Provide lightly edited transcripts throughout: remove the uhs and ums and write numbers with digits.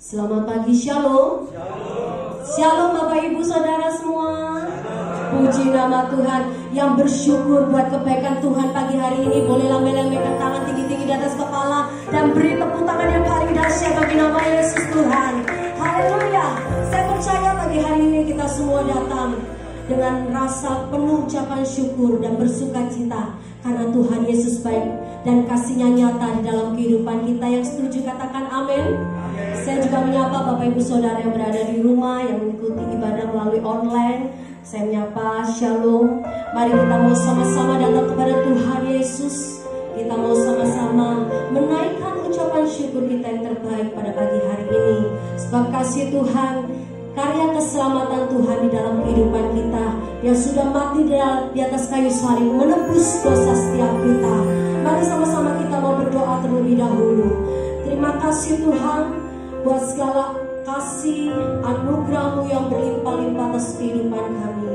Selamat pagi, Shalom. Shalom Bapak Ibu Saudara semua. Puji nama Tuhan. Yang bersyukur buat kebaikan Tuhan pagi hari ini, boleh lambaikan tangan tinggi-tinggi di atas kepala dan beri tepuk tangan yang paling dahsyat bagi nama Yesus Tuhan. Haleluya. Saya percaya pagi hari ini kita semua datang dengan rasa penuh ucapan syukur dan bersuka cita karena Tuhan Yesus baik dan kasih-Nya nyata di dalam kehidupan kita. Yang setuju katakan amin. Saya juga menyapa Bapak Ibu Saudara yang berada di rumah, yang mengikuti ibadah melalui online. Saya menyapa Shalom. Mari kita mau sama-sama datang kepada Tuhan Yesus. Kita mau sama-sama menaikkan ucapan syukur kita yang terbaik pada pagi hari ini. Sebab kasih Tuhan, karya keselamatan Tuhan di dalam kehidupan kita yang sudah mati di atas kayu salib menebus dosa setiap kita. Mari sama-sama kita mau berdoa terlebih dahulu. Terima kasih Tuhan buat segala kasih anugerah-Mu yang berlimpah-limpah atas kehidupan kami.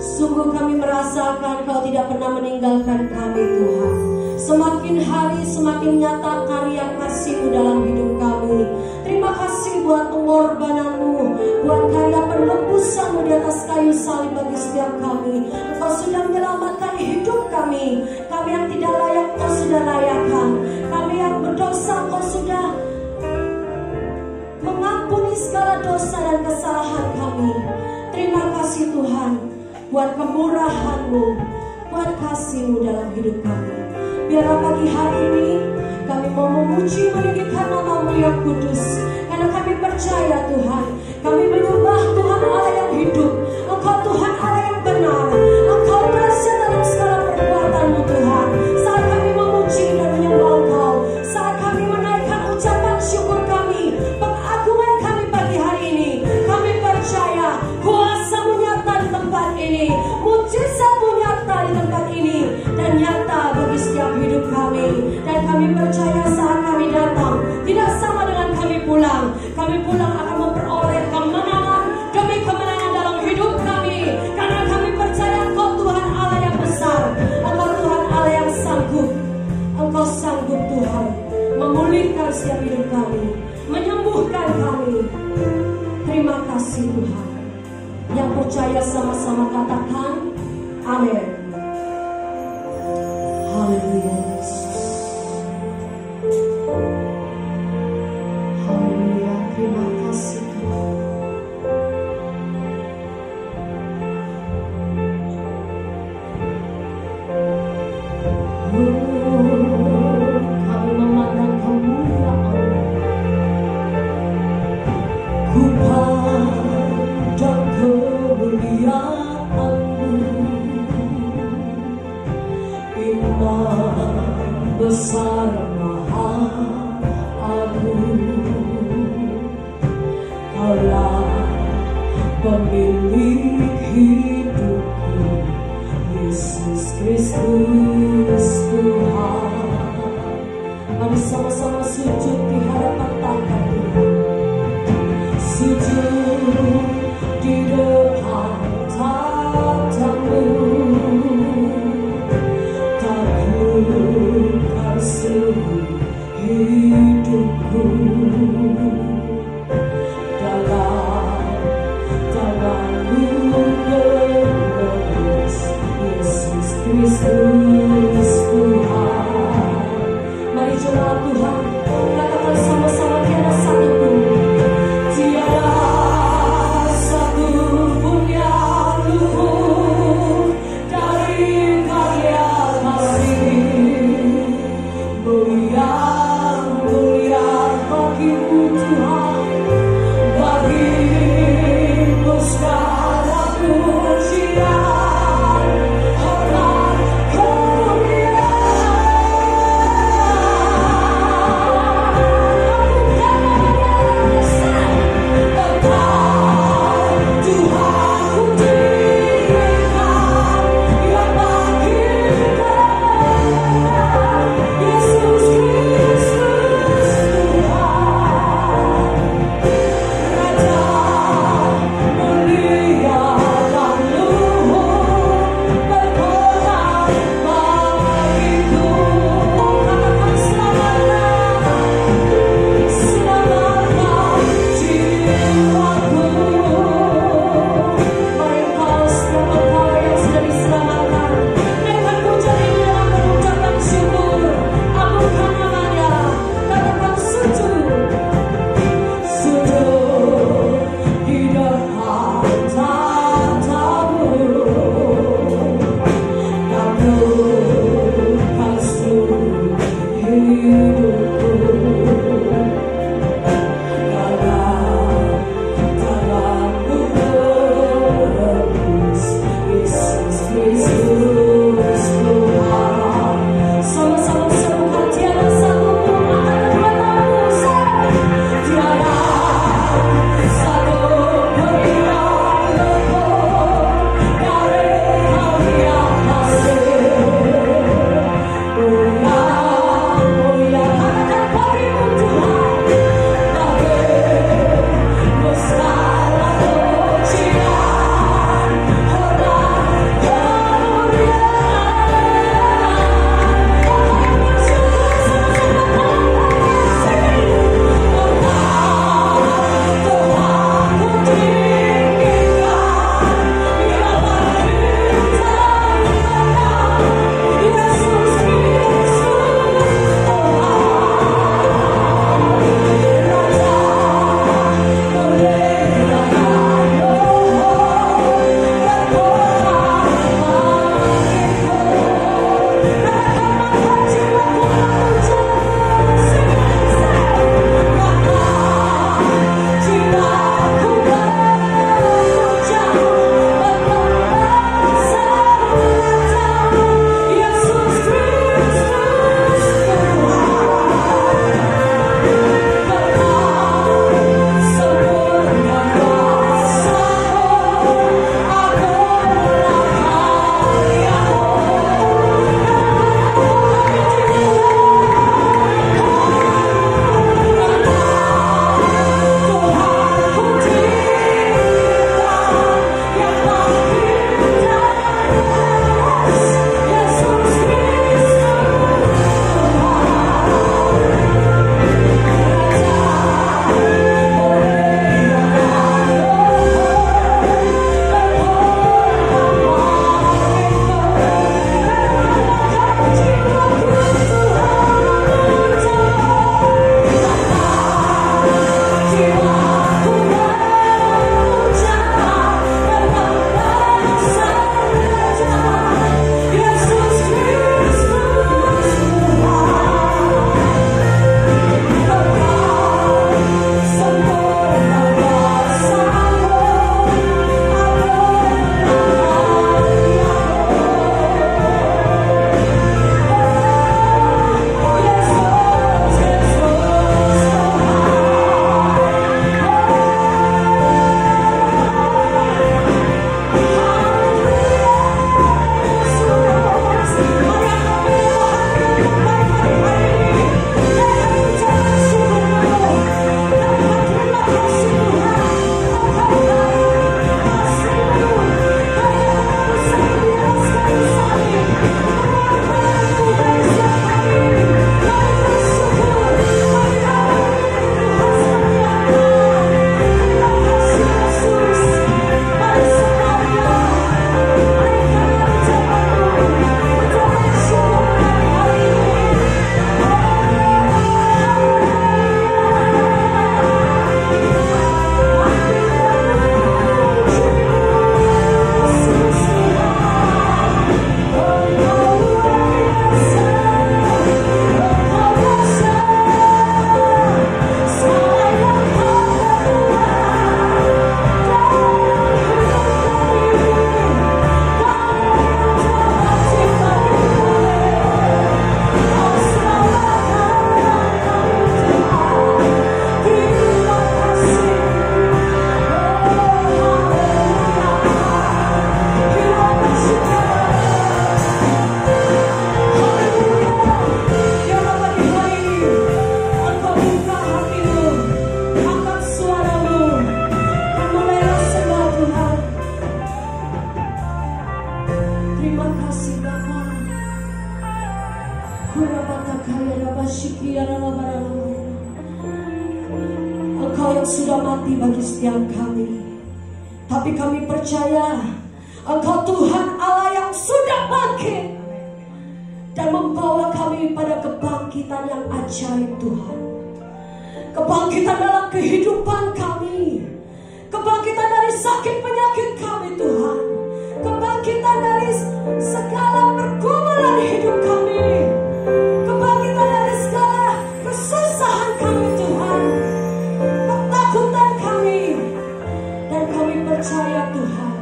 Sungguh kami merasakan Kau tidak pernah meninggalkan kami Tuhan. Semakin hari semakin nyata karya kasih-Mu dalam hidup kami. Terima kasih buat pengorbanan-Mu, buat karya penebusan-Mu di atas kayu salib bagi setiap kami. Kau sudah menyelamatkan hidup kami. Kami yang tidak layak Kau sudah layakkan. Kami yang berdosa Kau sudah mengampuni segala dosa dan kesalahan kami. Terima kasih Tuhan buat kemurahan-Mu, buat kasih-Mu dalam hidup kami. Biarlah pagi hari ini kami mau memuji meninggikan nama-Mu yang kudus. Karena kami percaya Tuhan, kami menyembah Tuhan Allah yang hidup. Engkau Tuhan Allah yang benar. Engkau dahsyat dalam segala perbuatan-Mu Tuhan. Saat kami memuji dan menyembah Engkau, saat kami menaikkan ucapan syukur kami, pengagungan kami pagi hari ini, kami percaya kuasa-Mu nyata di tempat ini, mujizat-Mu nyata di tempat ini, dan nyata bagi setiap hidup kami. Dan kami percaya saat kami datang tidak sama dengan kami pulang. Kami pulang akan memperoleh kemenangan demi kemenangan dalam hidup kami, karena kami percaya Engkau Tuhan Allah yang besar. Engkau Tuhan Allah yang sanggup. Engkau sanggup Tuhan memulihkan setiap hidup kami, menyembuhkan kami. Terima kasih Tuhan. Yang percaya sama-sama katakan amin. Haleluya Yesus. Haleluya, terima kasih Tuhan. Kami memandang kemuliaan-Mu. Ku pandang kemuliaan-Mu, indah besar maha agung. Kaulah pemilik hidupku, Yesus Kristus Tuhan. Mari sama-sama sujud di hadapan tahta Tuhan. Sujud di depan tahta-Mu, taklukkan seluruh hidupku dalam tangan-Mu penebus, Yesus Kristus Engkau yang sudah mati bagi setiap kami, tapi kami percaya Engkau Tuhan Allah yang sudah bangkit dan membawa kami pada kebangkitan yang ajaib Tuhan. Kebangkitan dalam kehidupan kami, kebangkitan dari sakit penyakit kami Tuhan, kebangkitan dari segala pergumulan hidup kami, kebangkitan dari segala kesusahan kami Tuhan, ketakutan kami. Dan kami percaya Tuhan,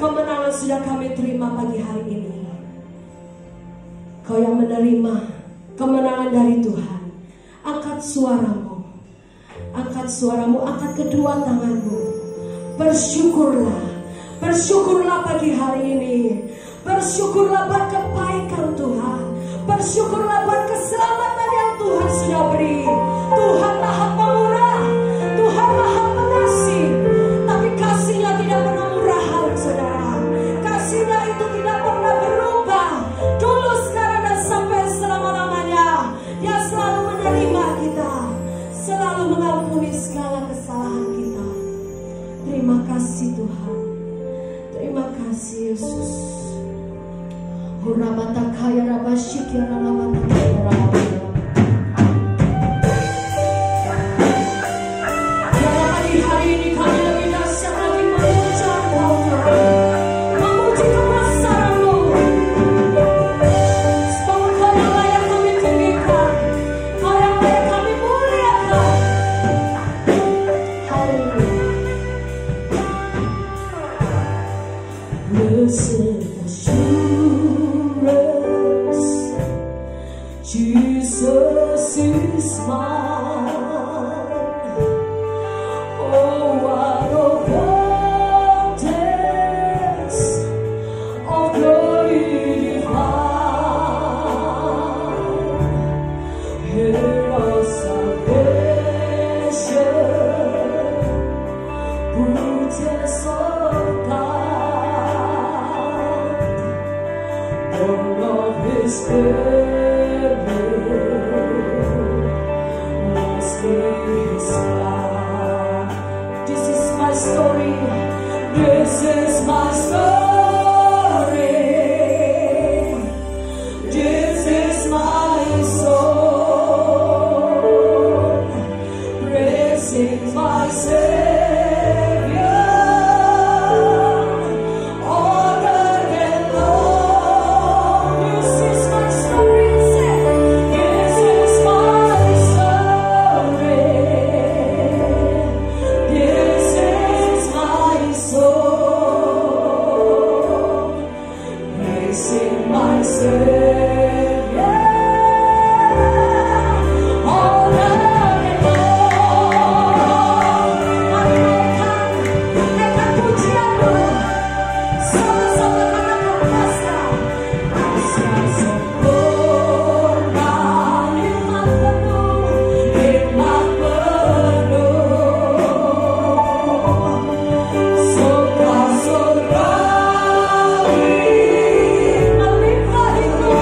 kemenangan sudah kami terima pagi hari ini. Kau yang menerima kemenangan dari Tuhan, angkat suaramu, angkat kedua tanganmu, bersyukurlah, bersyukurlah pagi hari ini, bersyukurlah buat kebaikan Tuhan, bersyukurlah buat keselamatan yang Tuhan sudah beri. Tuhan Maha Pemurah, Tuhan Maha Pengasih, tapi kasih-Nya tidak pernah murahan, saudara. Kasih-Nya itu tidak pernah berubah, dulu, sekarang, dan sampai selama-lamanya. Dia selalu menerima kita, selalu mengampuni segala kesalahan kita. Terima kasih Tuhan, terima kasih Yesus. Hurabata kaya rabashiki ramata kaya rabata. Jesus is mine. Oh, what a foretaste of glory divine. Here of salvation, goodness of God, born of His Spirit. This is my story. This is my story. This is my song, praising my Savior all the day long. This is my story. This is my story. This is my song, praising my Savior all the day long. Mari naikkan pujianmu, sama-sama katakan pasrah. Pasrah sempurna, hikmat penuh, hikmat penuh. Surga surgawi, melimpah hikmat.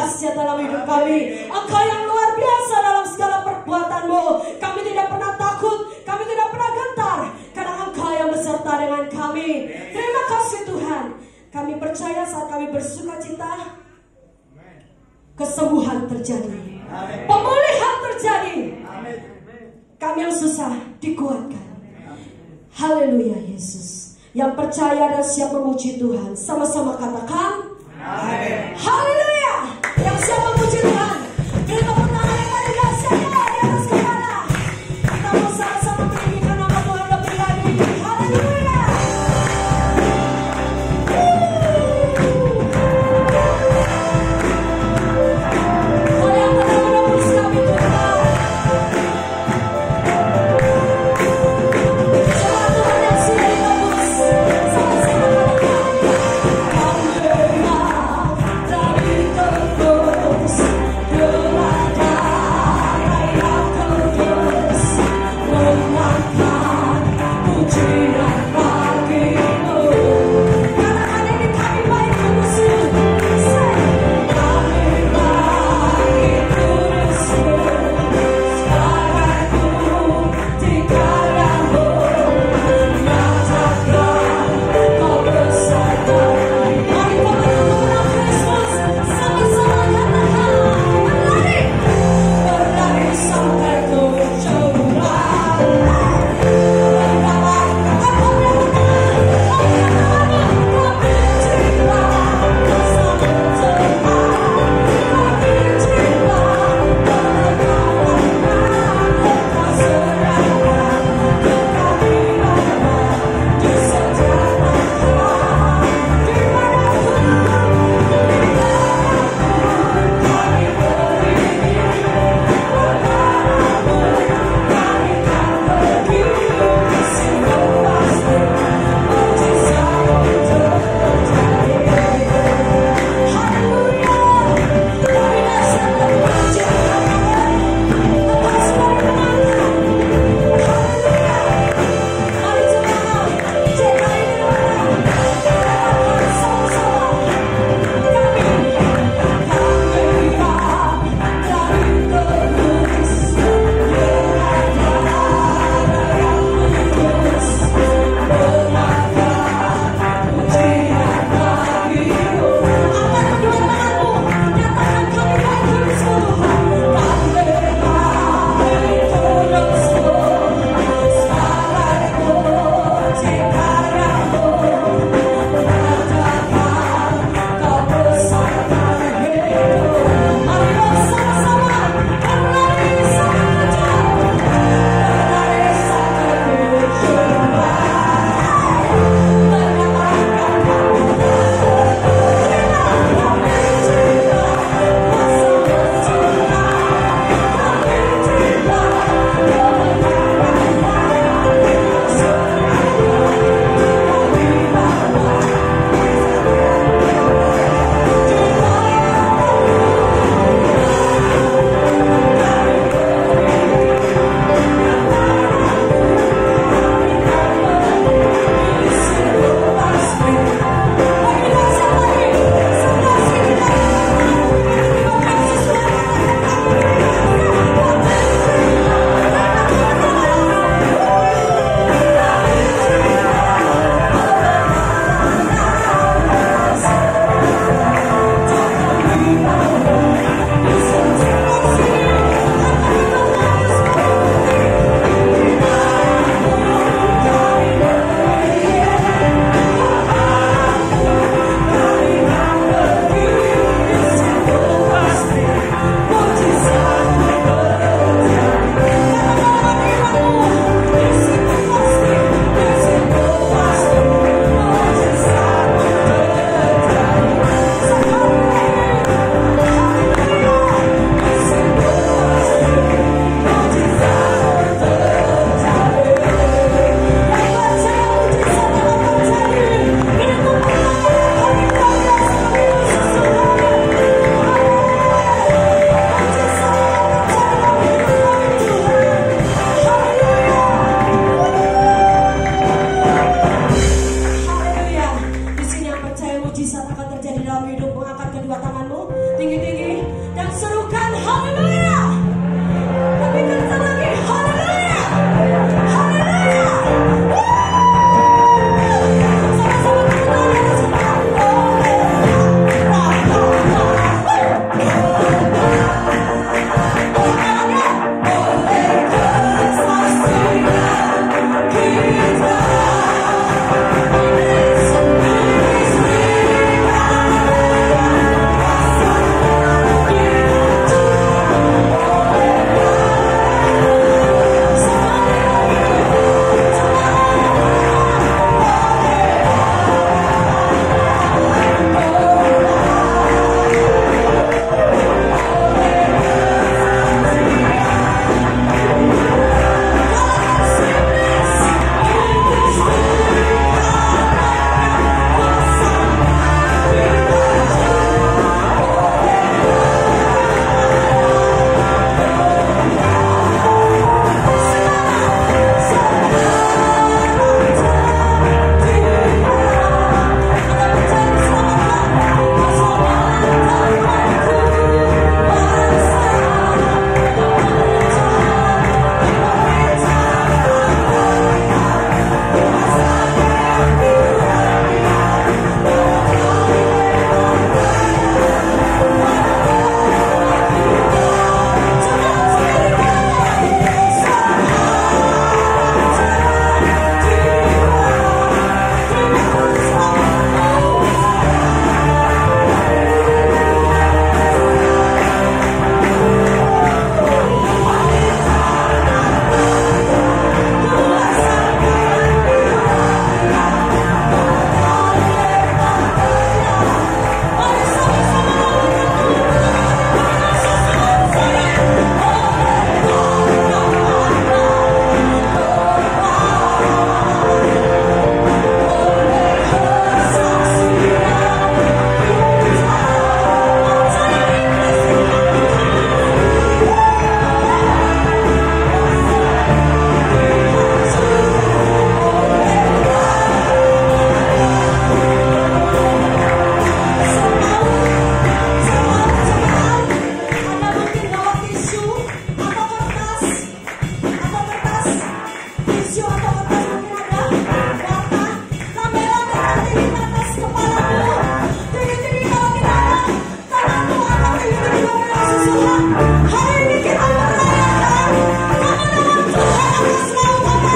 dahsyat dalam hidup kami. Engkau yang luar biasa dalam segala perbuatan-Mu. Kami tidak pernah takut, kami tidak pernah gentar, karena Engkau yang beserta dengan kami. Terima kasih Tuhan. Kami percaya saat kami bersuka cita, kesembuhan terjadi, pemulihan terjadi. Kami yang susah dikuatkan. Haleluya Yesus. Yang percaya dan siap memuji Tuhan, sama-sama katakan haleluya. Yang siap memuji Tuhan, beri tepuk tangan yang paling dahsyat di atas kepala. Kita mau sama-sama meninggikan nama Tuhan lebih lagi. Haleluya. Kau yang telah menebus kami Tuhan. Sama-sama katakan haleluya. Tuhan. Hari ini kita merayakan kemenangan Tuhan atas laut Amin.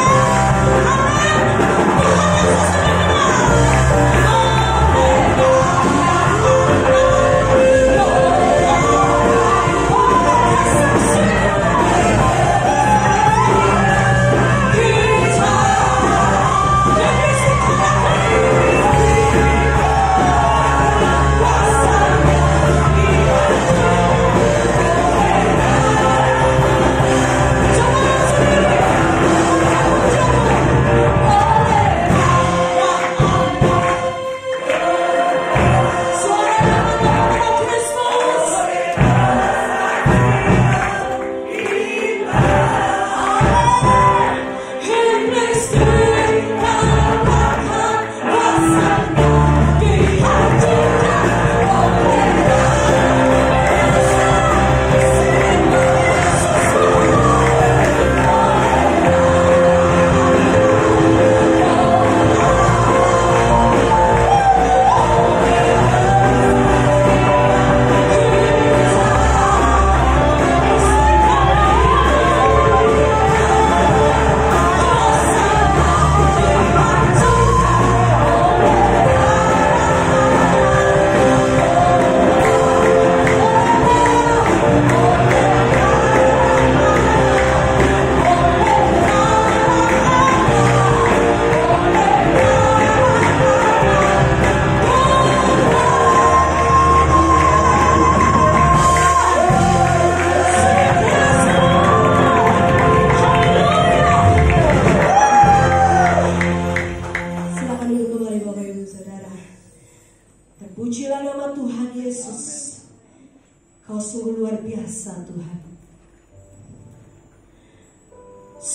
Tuhan Yesus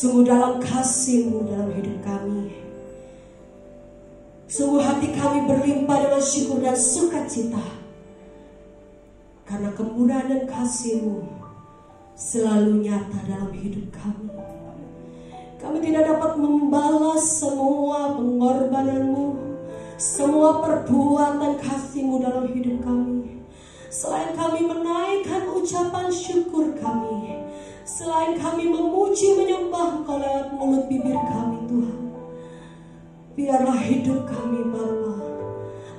sungguh dalam kasih-Mu dalam hidup kami. Sungguh hati kami berlimpah dengan syukur dan sukacita. Karena kemurahan dan kasih-Mu selalu nyata dalam hidup kami. Kami tidak dapat membalas semua pengorbanan-Mu, semua perbuatan kasih-Mu dalam hidup kami. Selain kami menaikkan ucapan syukur kami, selain kami memuji menyembah Engkau lewat mulut bibir kami Tuhan, biarlah hidup kami Bapa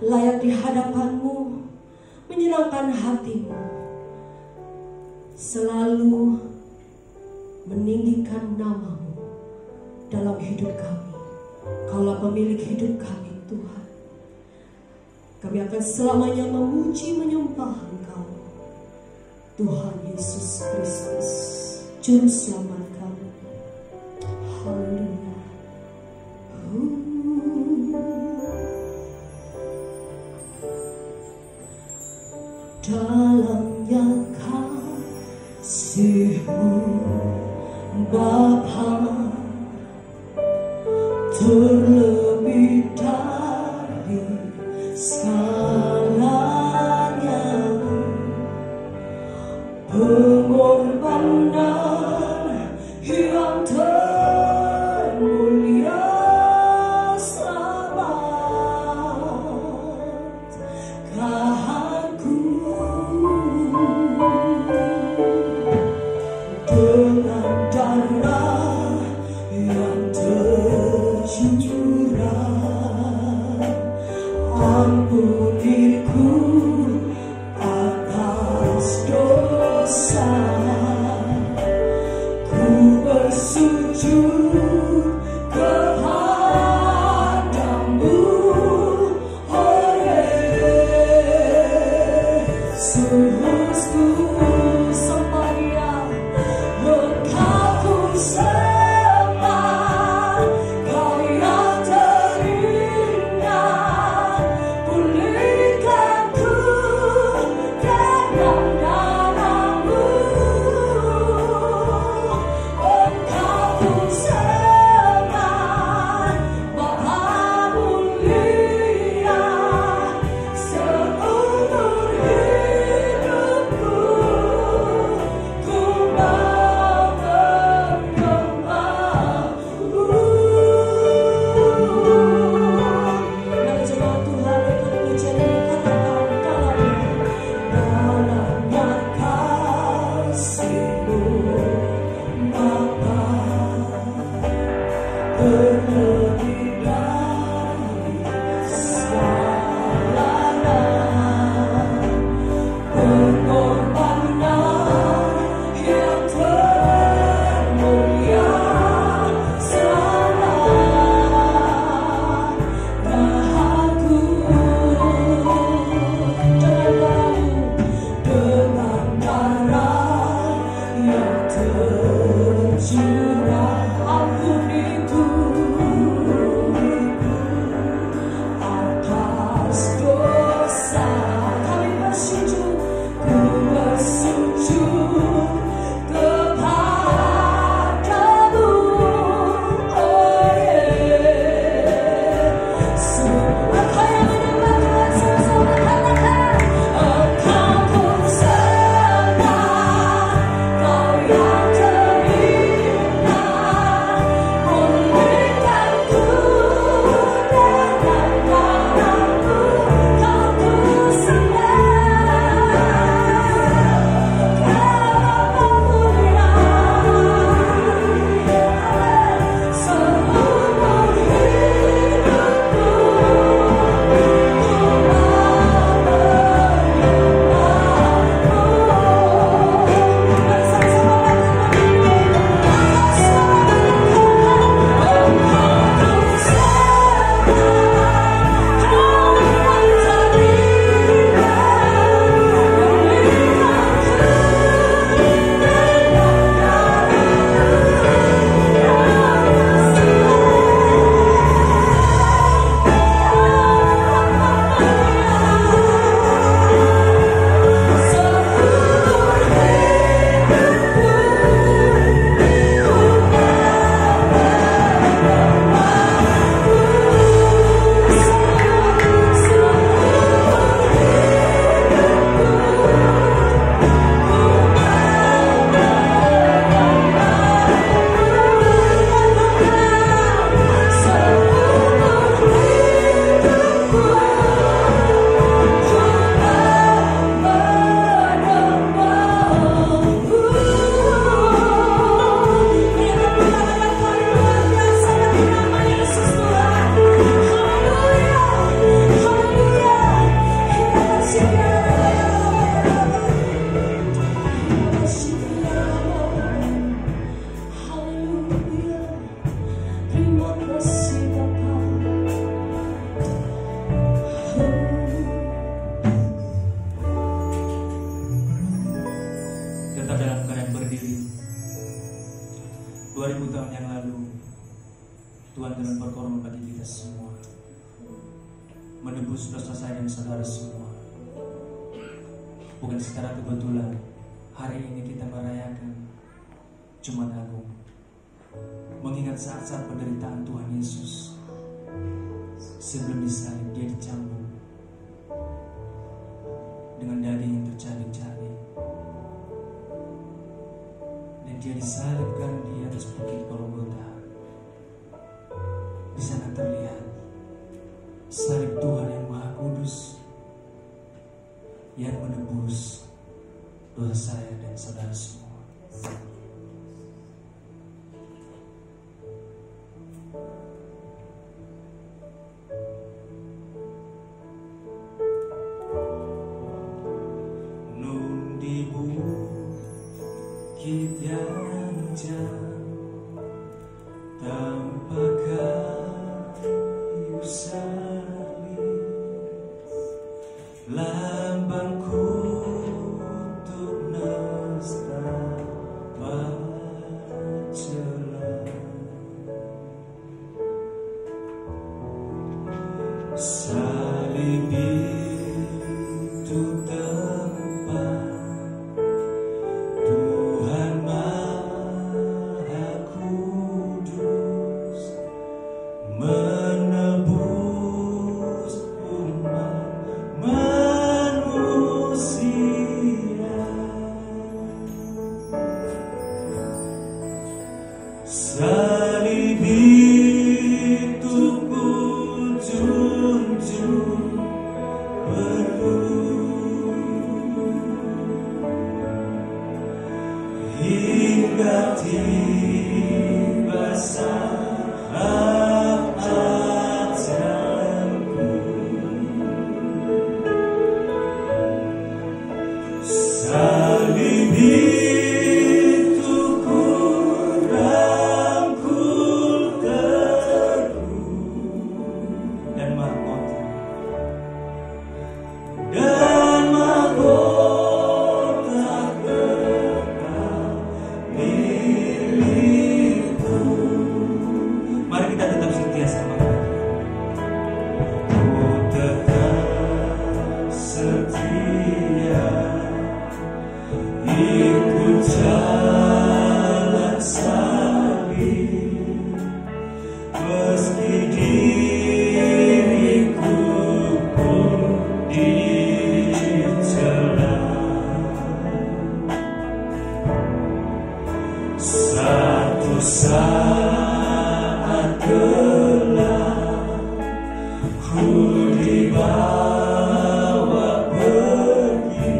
layak di hadapan-Mu, menyenangkan hati-Mu, selalu meninggikan nama-Mu dalam hidup kami. Kaulah pemilik hidup kami Tuhan. Kami akan selamanya memuji menyembah Engkau, Tuhan Yesus Kristus, Juru Selamat kami. Haleluya. Dalamnya kasih-Mu Bapa, terlebih dari segalanya, pengorbanan yang termulia selamat Tuhanku, dengan darah yang tercurah, ampuniku atas dosa. Ku bersujud kepadamu, oh Yesusku, supaya Engkau ku sembah. Kau yang terindah, pulihkanku dalam namamu. Engkau ku sembah, Bapa mulia, seumur hidupku. tetap dalam keadaan berdiri. 2000 tahun yang lalu Tuhan telah berkorban bagi kita semua, menebus dosa saya dan saudara semua. Bukan secara kebetulan hari ini kita merayakan Jumat Agung, mengingat saat-saat penderitaan Tuhan Yesus. Sebelum disalib dia dicambuk dengan daging yang tercabik-cabik, dan dia disalibkan di atas bukit Golgota. Di sana terlihat salib Tuhan yang Maha Kudus yang menebus dosa saya dan saudara semua. Nun di bukit yang jauh tanpa kayu salib, lambangku untuk nestapa celah. Salib itu tempat Tuhan Maha Kudus menebus umat manusia. Salib itu ku junjung penuh hingga tiba saat ajalku. Salib itu ku rangkul teguh, dan mahkota kekal milikku. Mari kita tetap setia sama Tuhan. Ku tetap setia ikut jalan salib, meski diriku pun dicela. Satu saat gelap ku dibawa pergi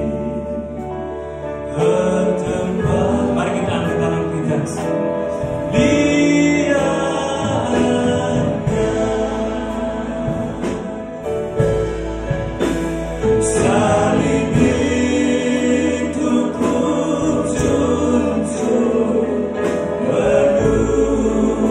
ke tempat. Mari kita angkat tangan kita. Salib itu ku junjung penuh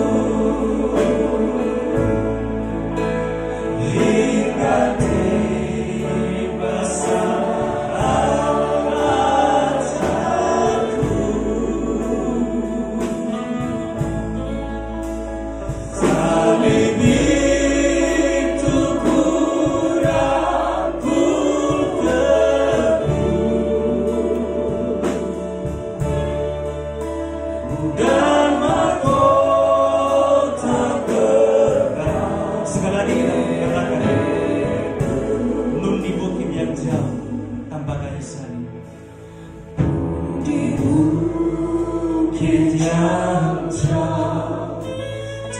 hingga tiba saat ajalku. Salib itu ku rangkul teguh, dan mahkota kekal. Sekali lagi kita katakan, nun di bukit yang jauh tanpa kayu salib. Di bukit yang jauh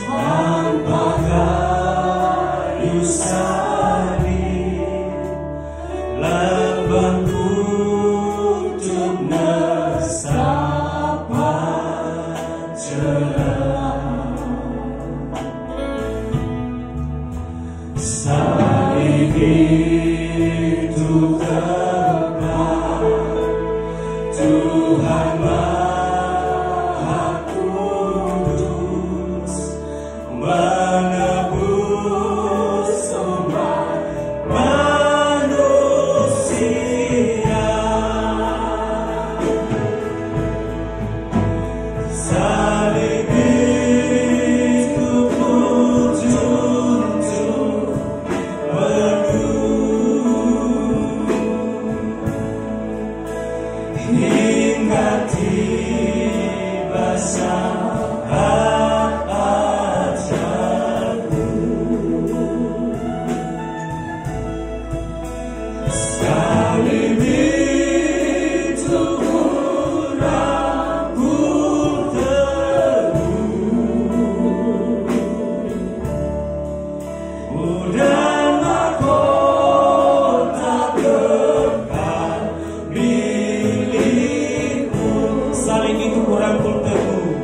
tanpa kayu salib, lambangku untuk nestapa celah. Salib itu tempat Tuhan Maha Kudus menebus umat manusia. hingga tiba saat ajalku. Salib itu ragu teguh, dan mahkota kekal milikku. Salib itu kurangkul teguh,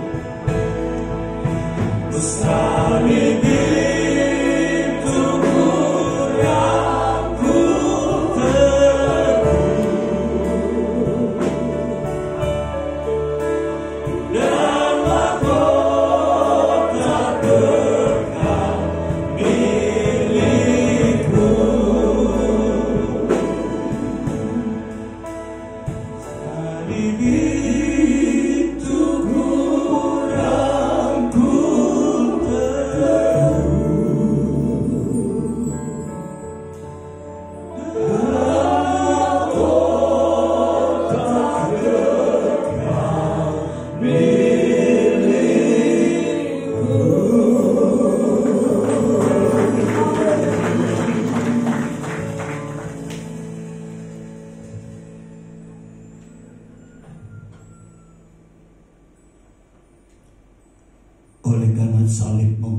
salib itu kurangkul teguh, dan mahkota kekal milikku. Salib itu kurangkul Oleh karena salibmu,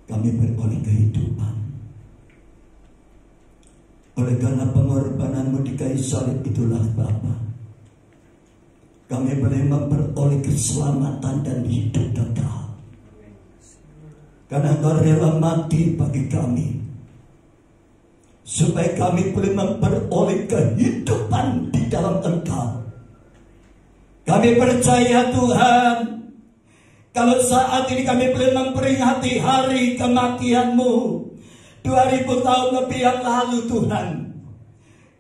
kami beroleh kehidupan. Oleh karena pengorbananmu di kayu salib itulah Bapa, kami boleh memperoleh keselamatan dan hidup kekal. Karena Engkau rela mati bagi kami, supaya kami boleh memperoleh kehidupan di dalam Engkau. Kami percaya Tuhan, kalau saat ini kami boleh memperingati hari kematian-Mu 2000 tahun lebih yang lalu Tuhan,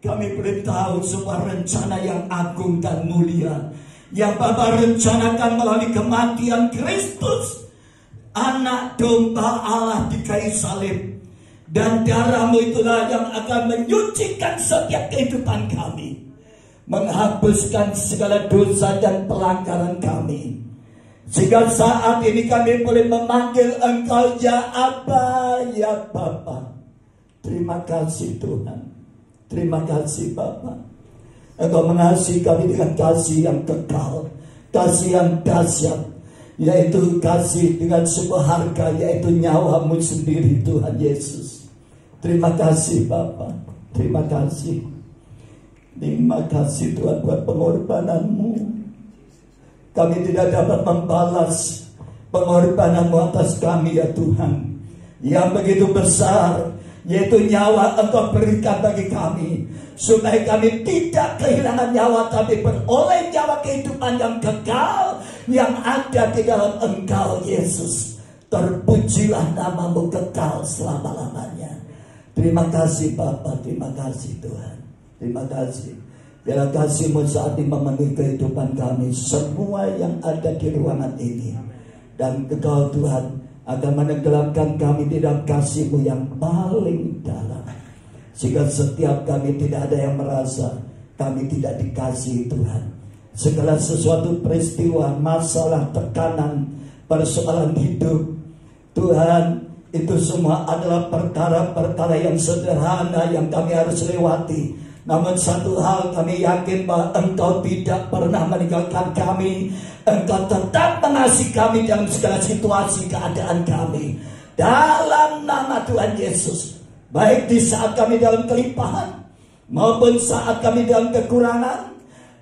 kami boleh tahu sebuah rencana yang agung dan mulia yang Bapa rencanakan melalui kematian Kristus, anak domba Allah di kayu salib. Dan darah-Mu itulah yang akan menyucikan setiap kehidupan kami, menghapuskan segala dosa dan pelanggaran kami. Sehingga saat ini kami boleh memanggil Engkau ya Aba, ya Bapa. Terima kasih Tuhan. Terima kasih Bapa. Engkau mengasihi kami dengan kasih yang kekal, kasih yang dahsyat, yaitu kasih dengan sebuah harga, yaitu nyawa-Mu sendiri Tuhan Yesus. Terima kasih Bapa. Terima kasih. Terima kasih Tuhan buat pengorbanan-Mu. Kami tidak dapat membalas pengorbanan-Mu atas kami ya Tuhan, yang begitu besar, yaitu nyawa Engkau berikan bagi kami, supaya kami tidak kehilangan nyawa, tapi beroleh nyawa kehidupan yang kekal, yang ada di dalam Engkau Yesus. Terpujilah nama-Mu kekal selama-lamanya. Terima kasih Bapa, terima kasih Tuhan. Terima kasih. Biarlah kasih-Mu saat ini memenuhi kehidupan kami, semua yang ada di ruangan ini. Dan Engkau Tuhan akan menenggelamkan kami di dalam kasih-Mu yang paling dalam, sehingga setiap kami tidak ada yang merasa kami tidak dikasihi Tuhan. Segala sesuatu peristiwa, masalah, tekanan, persoalan hidup Tuhan, itu semua adalah perkara-perkara yang sederhana yang kami harus lewati. Namun satu hal kami yakin bahwa Engkau tidak pernah meninggalkan kami. Engkau tetap mengasihi kami dalam segala situasi keadaan kami. Dalam nama Tuhan Yesus, baik di saat kami dalam kelimpahan, maupun saat kami dalam kekurangan,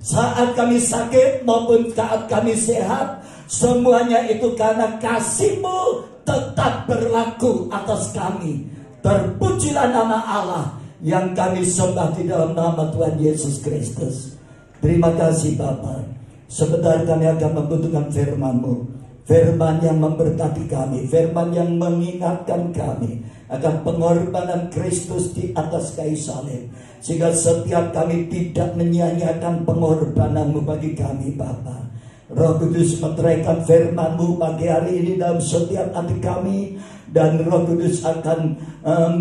saat kami sakit maupun saat kami sehat, semuanya itu karena kasih-Mu tetap berlaku atas kami. Terpujilah nama Allah yang kami sembah di dalam nama Tuhan Yesus Kristus. Terima kasih Bapa. Sebentar kami akan membutuhkan firman-Mu, firman yang memberkati kami, firman yang mengingatkan kami akan pengorbanan Kristus di atas kayu salib, sehingga setiap kami tidak menyia-nyiakan pengorbanan-Mu bagi kami Bapa. Roh Kudus meteraikan firman-Mu pagi hari ini dalam setiap hati kami. Dan Roh Kudus akan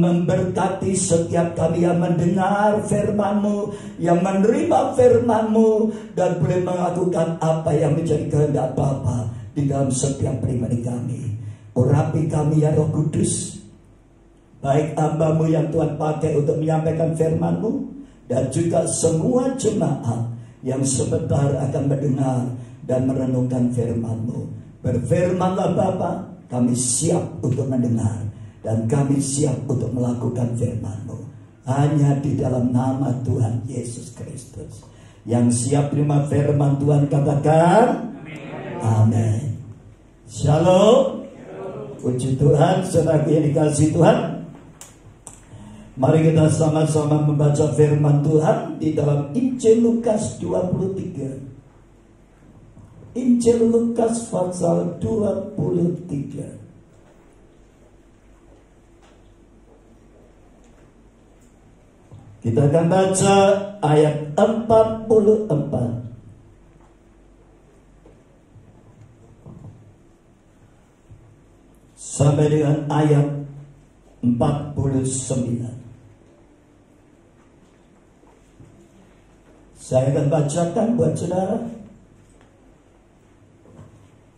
memberkati setiap kami yang mendengar firman-Mu, yang menerima firman-Mu, dan boleh melakukan apa yang menjadi kehendak Bapa di dalam setiap pribadi kami. Urapi kami ya Roh Kudus, baik hamba-Mu yang Tuhan pakai untuk menyampaikan firman-Mu, dan juga semua jemaat yang sebentar akan mendengar dan merenungkan firman-Mu. Berfirmanlah Bapa, kami siap untuk mendengar dan kami siap untuk melakukan firman-Mu. Hanya di dalam nama Tuhan Yesus Kristus. Yang siap terima firman Tuhan katakan amin. Shalom. Puji Tuhan, saudara yang dikasihi Tuhan. Mari kita sama-sama membaca firman Tuhan di dalam Injil Lukas 23. Injil Lukas pasal 23. Kita akan baca ayat 44 sampai dengan ayat 49. Saya akan bacakan buat saudara.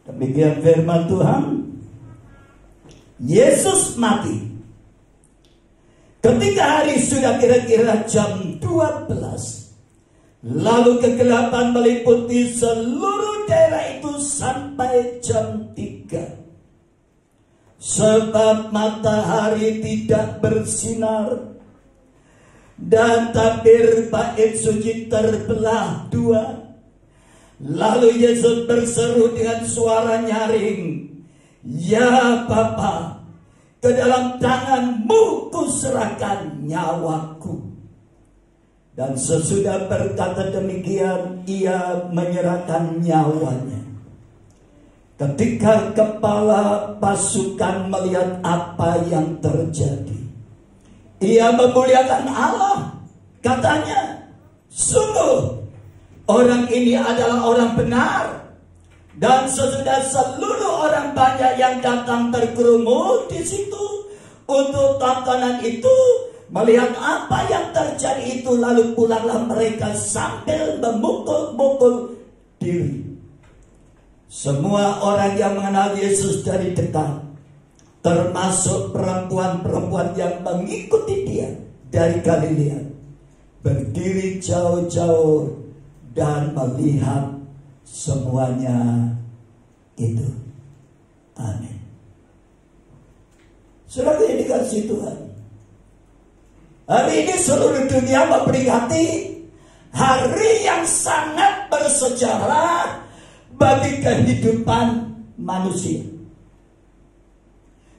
Demikian firman Tuhan. Yesus mati ketika hari sudah kira-kira jam 12. Lalu kegelapan meliputi seluruh daerah itu sampai jam 3. Sebab matahari tidak bersinar dan tabir bait suci terbelah dua. Lalu Yesus berseru dengan suara nyaring, "Ya Bapa, ke dalam tangan-Mu kuserahkan nyawaku." Dan sesudah berkata demikian, ia menyerahkan nyawanya. Ketika kepala pasukan melihat apa yang terjadi, ia memuliakan Allah. Katanya, "Sungguh orang ini adalah orang benar." Dan sesudah seluruh orang banyak yang datang terkerumun di situ untuk tontonan itu, melihat apa yang terjadi itu, lalu pulanglah mereka sambil memukul-mukul diri. Semua orang yang mengenal Yesus dari dekat, termasuk perempuan-perempuan yang mengikuti Dia dari Galilea, berdiri jauh-jauh dan melihat semuanya itu. Amin. Saudara yang dikasihi Tuhan, hari ini seluruh dunia memperingati hari yang sangat bersejarah bagi kehidupan manusia.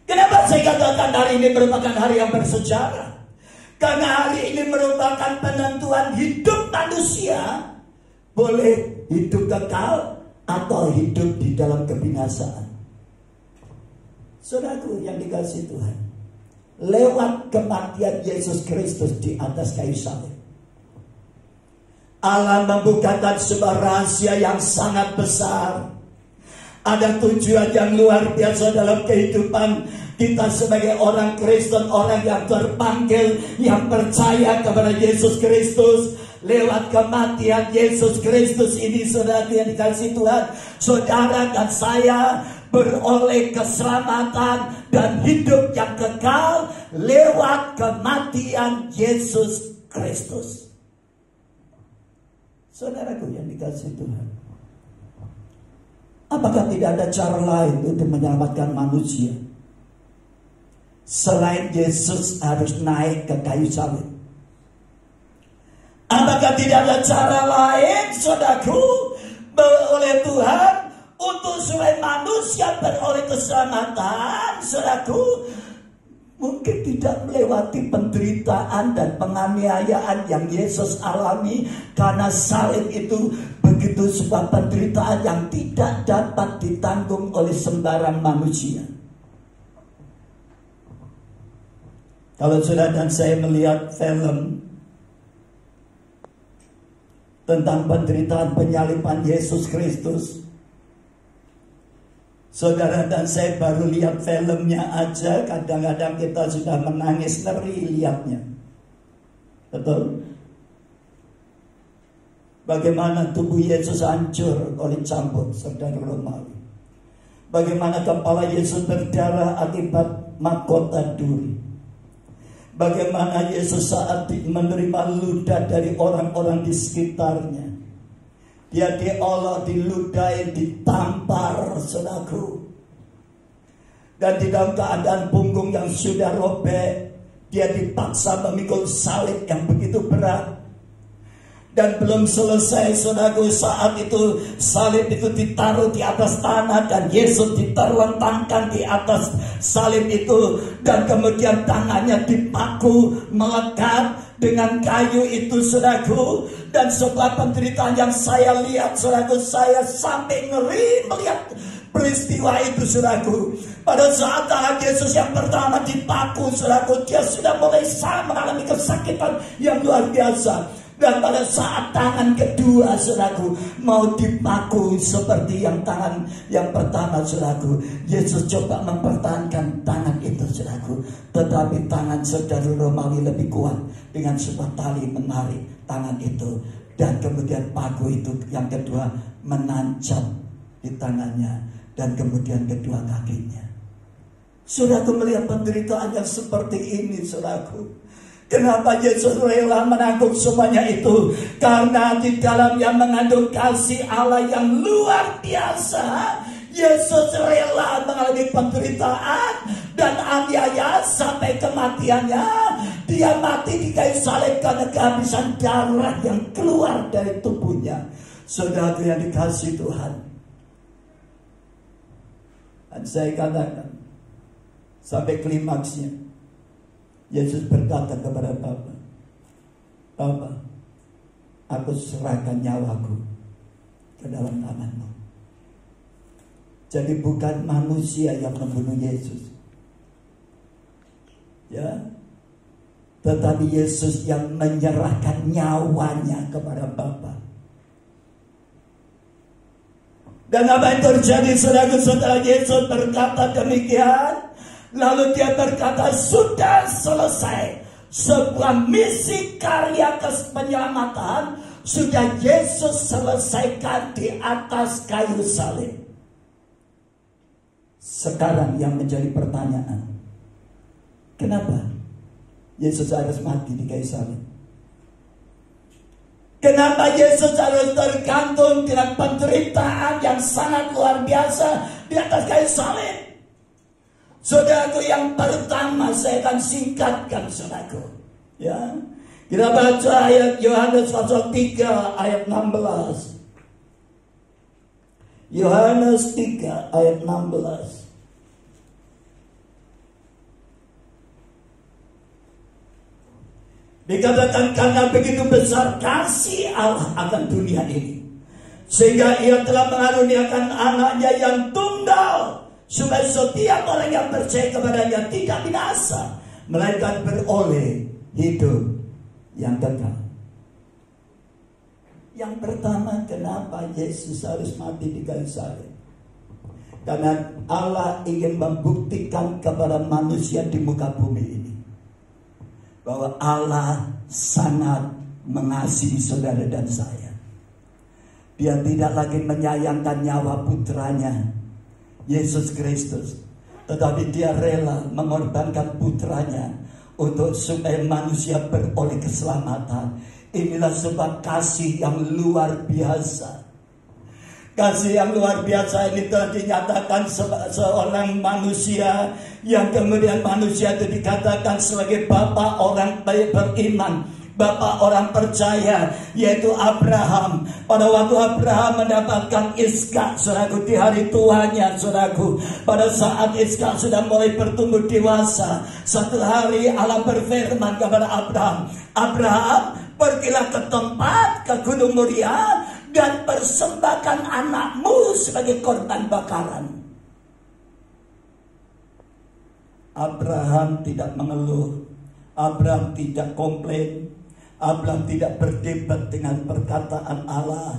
Kenapa saya katakan hari ini merupakan hari yang bersejarah? Karena hari ini merupakan penentuan hidup manusia, boleh hidup kekal atau hidup di dalam kebinasaan. Saudaraku yang dikasihi Tuhan, lewat kematian Yesus Kristus di atas kayu salib, Allah membukakan sebuah rahasia yang sangat besar. Ada tujuan yang luar biasa dalam kehidupan kita sebagai orang Kristen, orang yang terpanggil, yang percaya kepada Yesus Kristus. Lewat kematian Yesus Kristus ini, saudara yang dikasihi Tuhan, saudara dan saya beroleh keselamatan dan hidup yang kekal lewat kematian Yesus Kristus. Saudaraku yang dikasihi Tuhan, apakah tidak ada cara lain untuk menyelamatkan manusia selain Yesus harus naik ke kayu salib? Apakah tidak ada cara lain, saudaraku, oleh Tuhan untuk supaya manusia beroleh keselamatan, saudaraku? Mungkin tidak melewati penderitaan dan penganiayaan yang Yesus alami, karena salib itu begitu sebuah penderitaan yang tidak dapat ditanggung oleh sembarang manusia. Kalau saudara dan saya melihat film tentang penderitaan penyaliban Yesus Kristus, Saudara dan saya baru lihat filmnya aja, kadang-kadang kita sudah menangis ngeri lihatnya. Betul? Bagaimana tubuh Yesus hancur oleh cambuk saudara Romawi. Bagaimana kepala Yesus berdarah akibat mahkota duri. Bagaimana Yesus saat menerima ludah dari orang-orang di sekitarnya. Dia diolok, diludahi, ditampar, saudaraku. Dan di dalam keadaan punggung yang sudah robek, dia dipaksa memikul salib yang begitu berat. Dan belum selesai, saudaraku, saat itu salib itu ditaruh di atas tanah dan Yesus diterlentangkan di atas salib itu, dan kemudian tangannya dipaku melekat dengan kayu itu, saudaraku. Dan sebuah penderitaan yang saya lihat, saudaraku, saya sampai ngeri melihat peristiwa itu, saudaraku. Pada saat tangan Yesus yang pertama dipaku, saudaraku, dia sudah mulai mengalami kesakitan yang luar biasa. Dan pada saat tangan kedua, saudaraku, mau dipaku seperti yang tangan yang pertama, saudaraku, Yesus coba mempertahankan tangan itu, saudaraku. Tetapi tangan saudara Romawi lebih kuat dengan sebuah tali menarik tangan itu. Dan kemudian paku itu yang kedua menancap di tangannya. Dan kemudian kedua kakinya. Saudaraku, melihat penderitaan yang seperti ini, saudaraku. Kenapa Yesus rela menanggung semuanya itu? Karena di dalamnya mengandung kasih Allah yang luar biasa. Yesus rela mengalami penderitaan dan aniaya sampai kematiannya. Dia mati di kayu salib karena kehabisan darah yang keluar dari tubuhnya. Saudara yang dikasihi Tuhan. Dan saya katakan sampai klimaksnya, Yesus berkata kepada Bapa, Bapa, aku serahkan nyawaku ke dalam tangan-Mu. Jadi bukan manusia yang membunuh Yesus, ya, tetapi Yesus yang menyerahkan nyawanya kepada Bapa. Dan apa yang terjadi, saudara-saudara? Yesus berkata demikian. Lalu dia berkata, sudah selesai. Sebuah misi karya penyelamatan sudah Yesus selesaikan di atas kayu salib. Sekarang yang menjadi pertanyaan, kenapa Yesus harus mati di kayu salib? Kenapa Yesus harus tergantung dengan penderitaan yang sangat luar biasa di atas kayu salib? Saudaraku, yang pertama saya akan singkatkan, saudaraku. Ya, kita baca ayat Yohanes pasal 3 ayat 16. Yohanes 3 ayat 16. Dikatakan karena begitu besar kasih Allah akan dunia ini, sehingga Ia telah mengaruniakan anaknya yang tunggal, supaya setiap orang yang percaya kepadanya tidak binasa, melainkan beroleh hidup yang kekal. Yang pertama, kenapa Yesus harus mati di kayu salib? Karena Allah ingin membuktikan kepada manusia di muka bumi ini bahwa Allah sangat mengasihi saudara dan saya. Dia tidak lagi menyayangkan nyawa putranya Yesus Kristus, tetapi dia rela mengorbankan putranya untuk supaya manusia beroleh keselamatan. Inilah sebab kasih yang luar biasa. Kasih yang luar biasa ini telah dinyatakan seorang manusia, yang kemudian manusia itu dikatakan sebagai bapa orang beriman, bapa orang percaya, yaitu Abraham. Pada waktu Abraham mendapatkan Ishak, saudaraku, di hari tuanya, saudaraku, pada saat Ishak sudah mulai bertumbuh dewasa, satu hari Allah berfirman kepada Abraham, Abraham, pergilah ke tempat, ke Gunung Moria, dan persembahkan anakmu sebagai korban bakaran. Abraham tidak mengeluh, Abraham tidak komplain, Abraham tidak berdebat dengan perkataan Allah,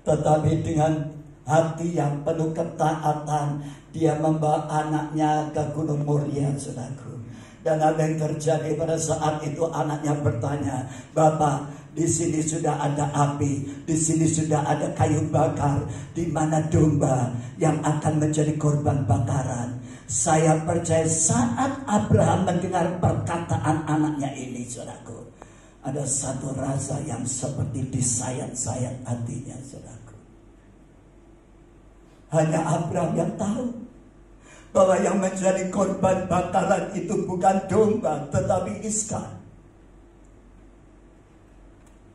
tetapi dengan hati yang penuh ketaatan, dia membawa anaknya ke Gunung Moria, saudaraku. Dan apa yang terjadi pada saat itu, anaknya bertanya, "Bapak, di sini sudah ada api, di sini sudah ada kayu bakar, di mana domba yang akan menjadi korban bakaran?" Saya percaya saat Abraham mendengar perkataan anaknya ini, saudaraku, ada satu rasa yang seperti disayat-sayat hatinya, saudaraku. Hanya Abraham yang tahu bahwa yang menjadi korban bakaran itu bukan domba, tetapi Iskak.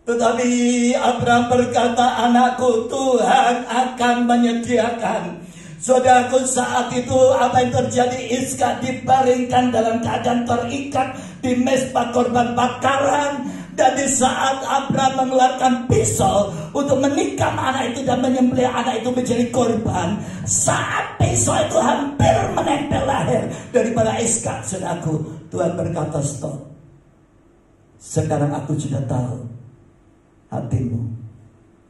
Tetapi Abraham berkata, "Anakku, Tuhan akan menyediakan." Saudaraku, saat itu apa yang terjadi? Iskak dibaringkan dalam keadaan terikat di mezbah korban bakaran. Dan di saat Abraham mengeluarkan pisau untuk menikam anak itu dan menyembelih anak itu menjadi korban, saat pisau itu hampir menempel leher daripada Iskak, saudaraku, Tuhan berkata, "Stop. Sekarang aku sudah tahu hatimu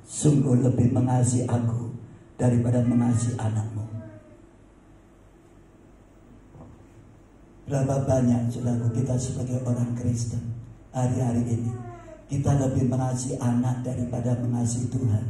sungguh lebih mengasihi aku daripada mengasihi anakmu." Berapa banyak, saudaraku, kita sebagai orang Kristen hari-hari ini kita lebih mengasihi anak daripada mengasihi Tuhan.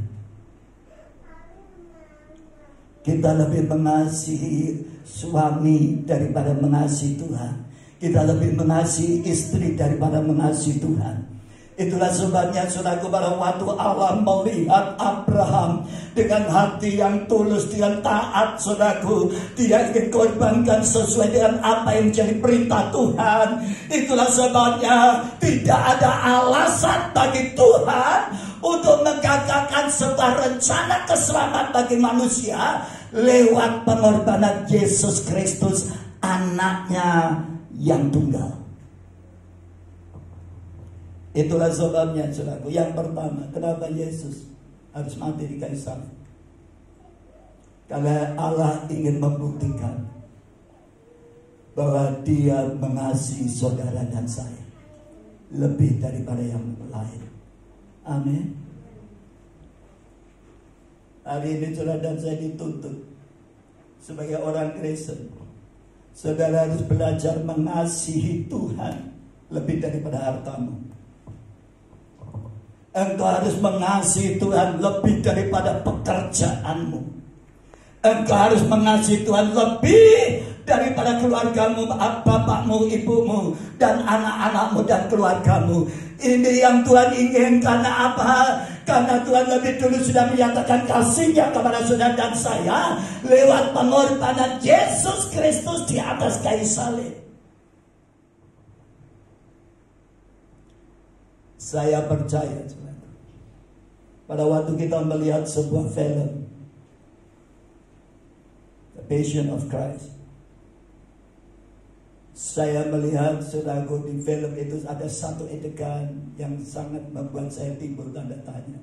Kita lebih mengasihi suami daripada mengasihi Tuhan. Kita lebih mengasihi istri daripada mengasihi Tuhan. Itulah sebabnya, saudaraku, pada waktu Allah melihat Abraham dengan hati yang tulus, dengan taat, saudaraku, dia ingin korbankan sesuai dengan apa yang menjadi perintah Tuhan. Itulah sebabnya tidak ada alasan bagi Tuhan untuk menggagalkan sebuah rencana keselamatan bagi manusia lewat pengorbanan Yesus Kristus, anaknya yang tunggal. Itulah sebabnya, saudaraku, yang pertama, kenapa Yesus harus mati di kayu salib? Karena Allah ingin membuktikan bahwa Dia mengasihi saudara dan saya lebih daripada yang lain. Amin. Hari ini saudara dan saya dituntut sebagai orang Kristen. Saudara harus belajar mengasihi Tuhan lebih daripada hartamu. Engkau harus mengasihi Tuhan lebih daripada pekerjaanmu. Engkau harus mengasihi Tuhan lebih daripada keluargamu, bapakmu, ibumu, dan anak-anakmu dan keluargamu. Ini yang Tuhan inginkan. Karena apa? Karena Tuhan lebih dulu sudah menyatakan kasih-Nya kepada saudara dan saya lewat pengorbanan Yesus Kristus di atas kayu salib. Saya percaya, pada waktu kita melihat sebuah film, The Passion of Christ, saya melihat, saudaraku, di film itu ada satu adegan yang sangat membuat saya timbul tanda tanya.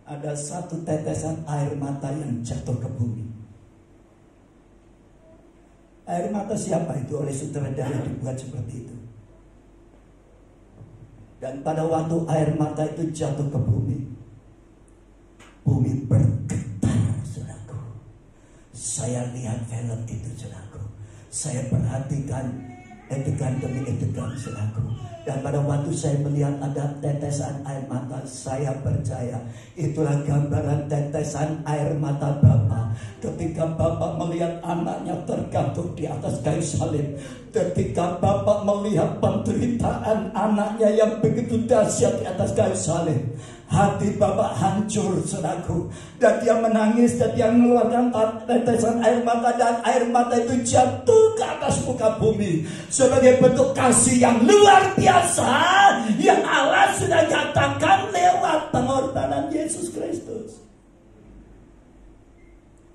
Ada satu tetesan air mata yang jatuh ke bumi. Air mata siapa itu? Oleh sutradara dibuat seperti itu. Dan pada waktu air mata itu jatuh ke bumi, bumi bergetar, saudaraku. Saya lihat film itu, saudaraku. Saya perhatikan adegan demi adegan, saudaraku. Dan pada waktu saya melihat ada tetesan air mata, saya percaya itulah gambaran tetesan air mata Bapa ketika Bapa melihat anaknya tergantung di atas kayu salib. Ketika Bapa melihat penderitaan anaknya yang begitu dahsyat di atas kayu salib, hati Bapa hancur, saudaraku. Dan dia menangis dan dia mengeluarkan tetesan air mata, dan air mata itu jatuh ke atas muka bumi sebagai bentuk kasih yang luar biasa yang Allah sudah nyatakan lewat pengorbanan Yesus Kristus.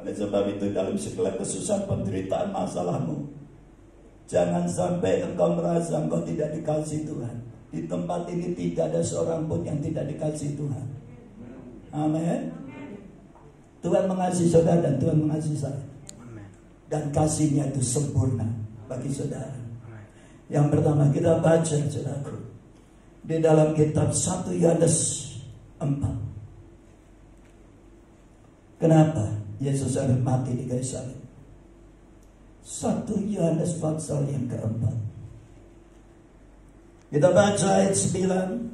Oleh sebab itu, dalam segala kesusahan, penderitaan, masalahmu, jangan sampai engkau merasa engkau tidak dikasihi Tuhan. Di tempat ini tidak ada seorang pun yang tidak dikasihi Tuhan. Amin. Tuhan mengasihi saudara dan Tuhan mengasihi saya. Dan kasih-Nya itu sempurna bagi saudara. Yang pertama kita baca, saudaraku, di dalam kitab 1 Yohanes 4 Kenapa Yesus harus mati di kayu salib? 1 Yohanes pasal yang keempat. Kita baca ayat 9.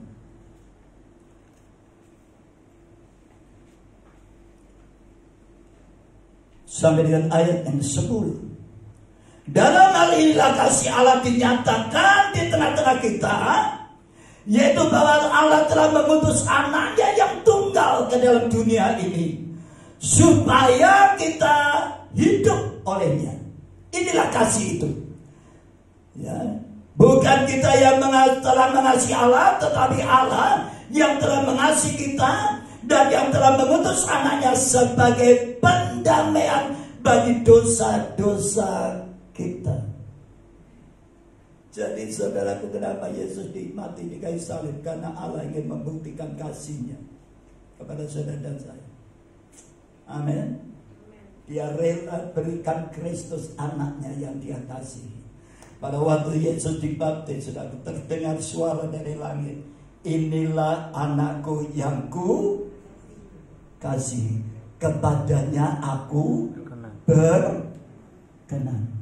Sampai dengan ayat yang 10. Dalam hal inilah kasih Allah dinyatakan di tengah-tengah kita, yaitu bahwa Allah telah mengutus anaknya yang tunggal ke dalam dunia ini, supaya kita hidup olehnya. Inilah kasih itu. Ya. Bukan kita yang telah mengasihi Allah, tetapi Allah yang telah mengasihi kita dan yang telah mengutus anaknya sebagai pendamaian bagi dosa-dosa kita. Jadi saudaraku, kenapa Yesus mati di kayu salib? Karena Allah ingin membuktikan kasih-Nya kepada saudara dan saya. Amin. Dia rela berikan Kristus anaknya yang dia kasihi. Pada waktu Yesus dibaptis, sudah terdengar suara dari langit, inilah anakku yang ku kasih, kepadanya aku berkenan.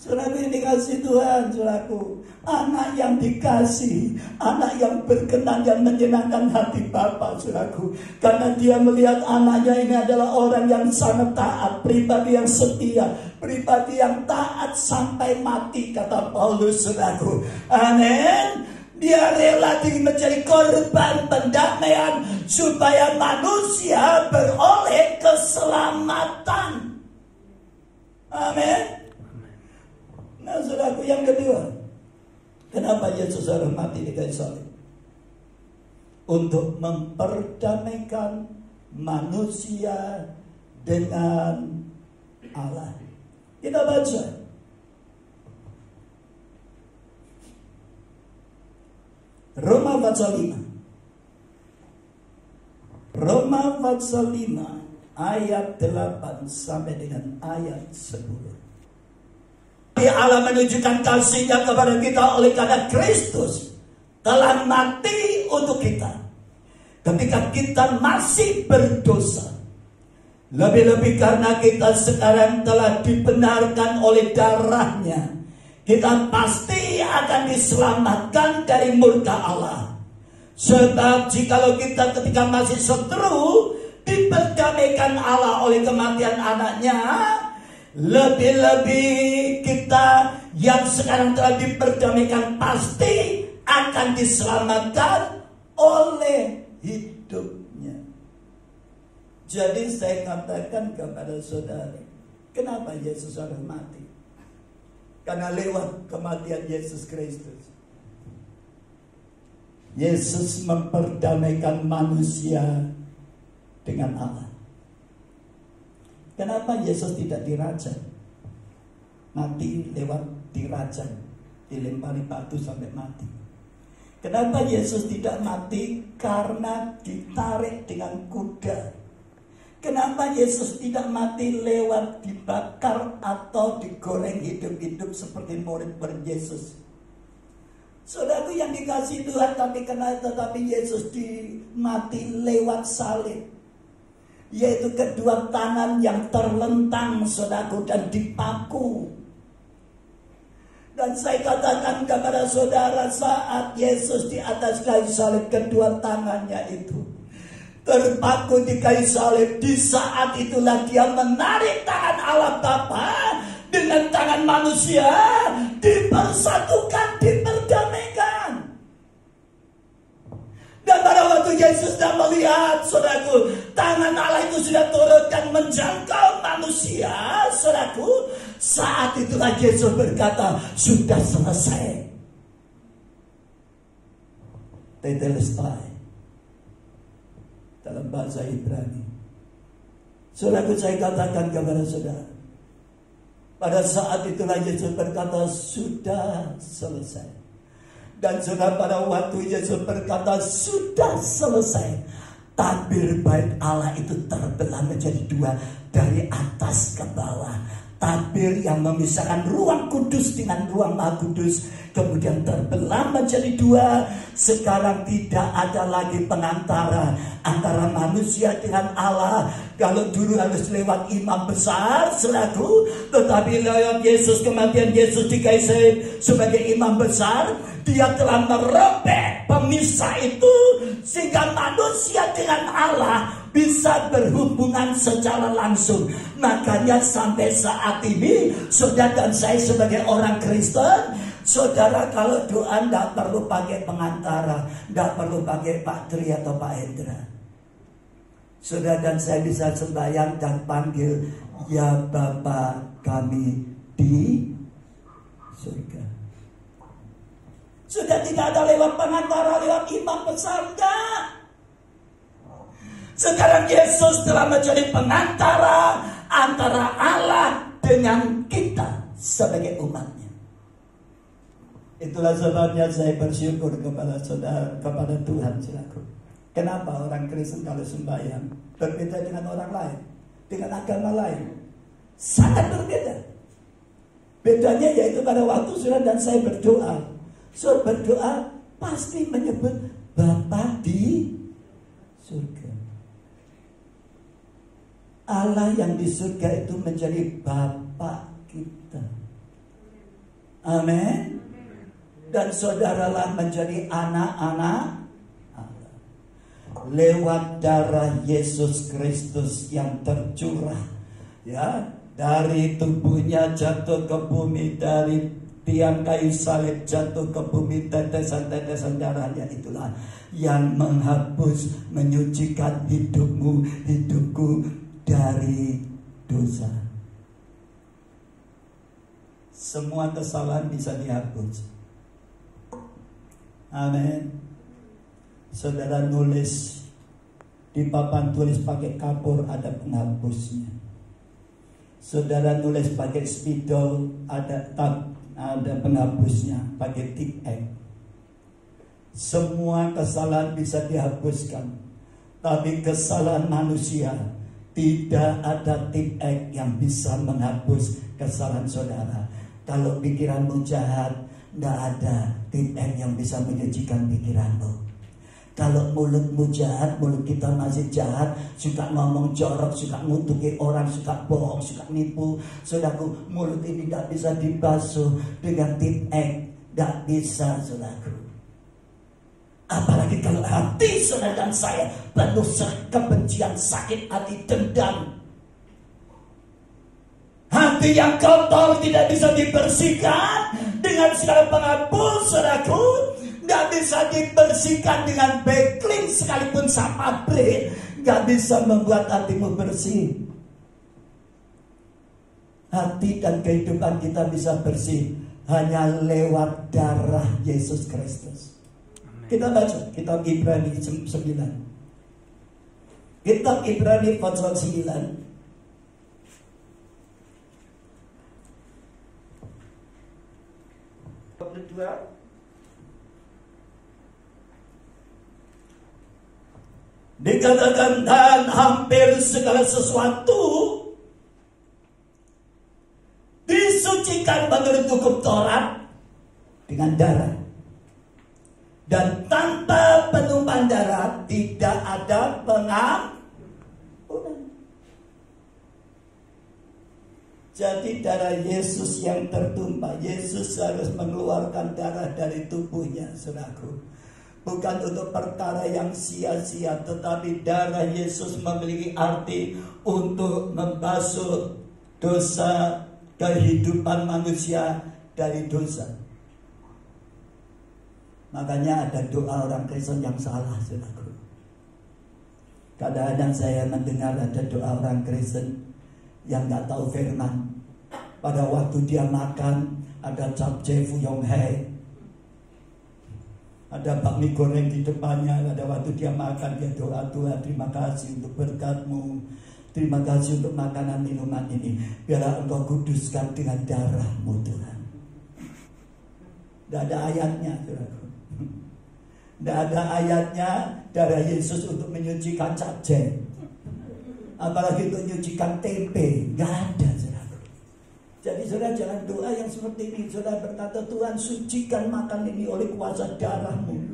Saudaraku yang dikasih Tuhan, saudaraku, anak yang dikasih, anak yang berkenan, yang menyenangkan hati Bapa, saudaraku. Karena dia melihat anaknya ini adalah orang yang sangat taat, pribadi yang setia, pribadi yang taat sampai mati, kata Paulus, saudaraku. Amin. Dia rela menjadi korban pendamaian supaya manusia beroleh keselamatan. Amin. Nah, saudaraku, yang kedua, kenapa Yesus harus mati di kayu salib? Untuk memperdamaikan manusia dengan Allah. Kita baca Roma pasal 5. Roma pasal 5 ayat 8 sampai dengan ayat 10. Allah menunjukkan kasih-Nya kepada kita oleh karena Kristus telah mati untuk kita ketika kita masih berdosa. Lebih-lebih karena kita sekarang telah dibenarkan oleh darah-Nya, kita pasti akan diselamatkan dari murka Allah. Sebab jikalau kita ketika masih seteru diperdamaikan Allah oleh kematian anaknya, lebih-lebih kita yang sekarang telah diperdamaikan pasti akan diselamatkan oleh hidupnya. Jadi saya katakan kepada saudara, kenapa Yesus harus mati? Karena lewat kematian Yesus Kristus, Yesus memperdamaikan manusia dengan Allah. Kenapa Yesus tidak dirajam? Mati lewat dirajam, dilempari batu sampai mati. Kenapa Yesus tidak mati? Karena ditarik dengan kuda. Kenapa Yesus tidak mati lewat dibakar atau digoreng hidup-hidup seperti murid-murid Yesus? Saudaraku yang dikasih Tuhan, tetapi Yesus mati lewat salib. Yaitu kedua tangan yang terlentang, saudaraku, dan dipaku. Dan saya katakan kepada saudara, saat Yesus di atas kayu salib, kedua tangannya itu terpaku di kayu salib. Di saat itulah dia menarik tangan Allah Bapa dengan tangan manusia, dipersatukan, diperdamaikan. Dan pada waktu Yesus sudah melihat, saudaraku, tangan Allah itu sudah turun dan menjangkau manusia, saudaraku, saat itulah Yesus berkata, sudah selesai. Tetelestai dalam bahasa Ibrani. Saudaraku, saya katakan kepada saudara, pada saat itulah Yesus berkata, sudah selesai. Dan saudara, pada waktu Yesus berkata sudah selesai, tabir bait Allah itu terbelah menjadi dua, dari atas ke bawah. tabir yang memisahkan ruang kudus dengan ruang maha kudus kemudian terbelah menjadi dua. Sekarang tidak ada lagi pengantara antara manusia dengan Allah. Kalau dulu harus lewat imam besar selaku, tetapi lewat Yesus, kematian Yesus di kayu salib sebagai imam besar, dia telah merobek pemisah itu sehingga manusia dengan Allah bisa berhubungan secara langsung. Makanya sampai saat ini saudara dan saya sebagai orang Kristen, saudara kalau doa tidak perlu pakai pengantara, tidak perlu pakai Pak Tri atau Pak Hendra. Saudara dan saya bisa sembahyang dan panggil, ya Bapa kami di surga. Sudah tidak ada lewat pengantara, lewat imam besar, enggak. Sekarang Yesus telah menjadi pengantara antara Allah dengan kita sebagai umatnya. Itulah sebabnya saya bersyukur kepada saudara, kepada Tuhan selaku. Kenapa orang Kristen kalau sembahyang berbeda dengan orang lain, dengan agama lain? Sangat berbeda. Bedanya yaitu pada waktu saudara dan saya berdoa. Saudara berdoa pasti menyebut Bapa di surga. Allah yang di surga itu menjadi Bapa kita. Amin. Dan saudaralah menjadi anak-anak Allah. Lewat darah Yesus Kristus yang tercurah, ya, dari tubuhnya jatuh ke bumi, dari tiang kayu salib jatuh ke bumi, tetesan-tetesan darahnya itulah yang menghapus, menyucikan hidupmu, hidupku dari dosa. Semua kesalahan bisa dihapus. Amin. Saudara nulis di papan tulis pakai kapur, ada penghapusnya. Saudara nulis pakai spidol, ada penghapusnya, pakai tip X. Semua kesalahan bisa dihapuskan, tapi kesalahan manusia tidak ada tip X yang bisa menghapus kesalahan saudara. Kalau pikiranmu jahat, tidak ada tip X yang bisa menyucikan pikiranmu. Kalau mulutmu jahat, mulut kita masih jahat, suka ngomong jorok, suka ngutuki orang, suka bohong, suka nipu, saudaraku, mulut ini tidak bisa dibasuh dengan tip X, tidak bisa, saudaraku. Apalagi kalau hati saudara dan saya penuh kebencian, sakit hati, dendam. Hati yang kotor tidak bisa dibersihkan dengan segala penghapus, saudaraku. Tidak bisa dibersihkan dengan backclean sekalipun sama pabrik. Tidak bisa membuat hatimu bersih. Hati dan kehidupan kita bisa bersih hanya lewat darah Yesus Kristus. Kita baca kitab Ibrani 9. Kitab Ibrani pasal 9. Dikatakan dan hampir segala sesuatu disucikan menurut hukum Taurat dengan darah. Dan tanpa penumpahan darah tidak ada pengampunan. Jadi darah Yesus yang tertumpah, Yesus harus mengeluarkan darah dari tubuhnya, saudaraku. Bukan untuk perkara yang sia-sia, tetapi darah Yesus memiliki arti untuk membasuh dosa kehidupan manusia dari dosa. Makanya ada doa orang Kristen yang salah, saudaraku. Kadang-kadang saya mendengar ada doa orang Kristen yang nggak tahu firman. Pada waktu dia makan ada capcay fuyong hai, ada bakmi goreng di depannya. Pada waktu dia makan dia doa, Tuhan terima kasih untuk berkat-Mu, terima kasih untuk makanan minuman ini, biarlah Engkau kuduskan dengan darah-Mu Tuhan. Tidak ada ayatnya, saudaraku. Tidak ada ayatnya darah Yesus untuk menyucikan capcay, apalagi untuk menyucikan tempe. Tidak ada, saudara. Jadi saudara jangan doa yang seperti ini. Saudara berkata, Tuhan sucikan makan ini oleh kuasa darahmu.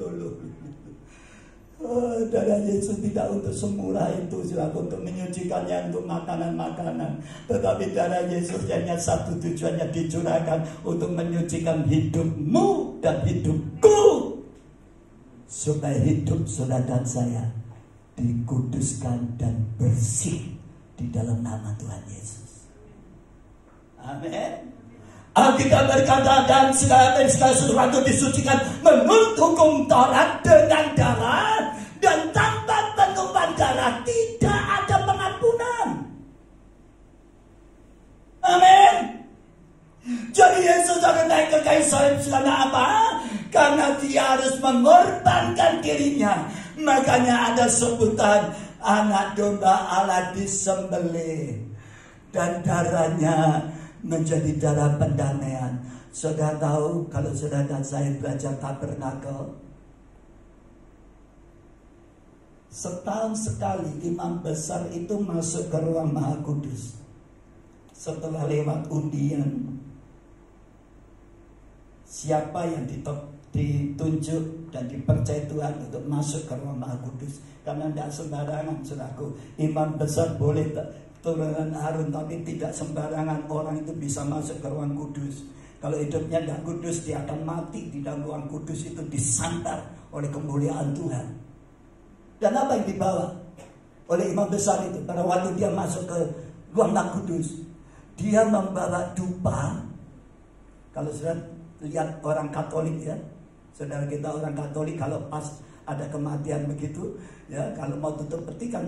Darah Yesus tidak untuk semurah itu, saudara, untuk menyucikannya untuk makanan-makanan. Tetapi darah Yesus hanya satu tujuannya, dicurahkan untuk menyucikan hidupmu dan hidupku, supaya hidup saudara dan saya dikuduskan dan bersih di dalam nama Tuhan Yesus. Amin. Alkitab berkata, dan segala sesuatu disucikan menurut hukum Taurat dengan darah, dan tanpa penumpahan darah tidak ada pengampunan. Amin. Jadi Yesus akan naik ke kayu salib karena apa? Karena dia harus mengorbankan dirinya. Makanya ada sebutan anak domba Allah disembelih dan darahnya menjadi darah pendamaian. Saudara tahu, kalau saudara dan saya belajar tabernakel, setahun sekali imam besar itu masuk ke ruang Maha Kudus. Setelah lewat undian, siapa yang ditunjuk dan dipercaya Tuhan untuk masuk ke ruang Maha Kudus. Karena tidak sembarangan, saudaraku. Imam besar boleh turunan Harun, tapi tidak sembarangan orang itu bisa masuk ke ruang kudus. Kalau hidupnya tidak kudus, dia akan mati di dalam ruang kudus itu, disantar oleh kemuliaan Tuhan. Dan apa yang dibawa oleh imam besar itu pada waktu dia masuk ke ruang kudus? Dia membawa dupa. Kalau sudah lihat orang Katolik ya, saudara kita orang Katolik, kalau pas ada kematian begitu ya, kalau mau tutup peti kan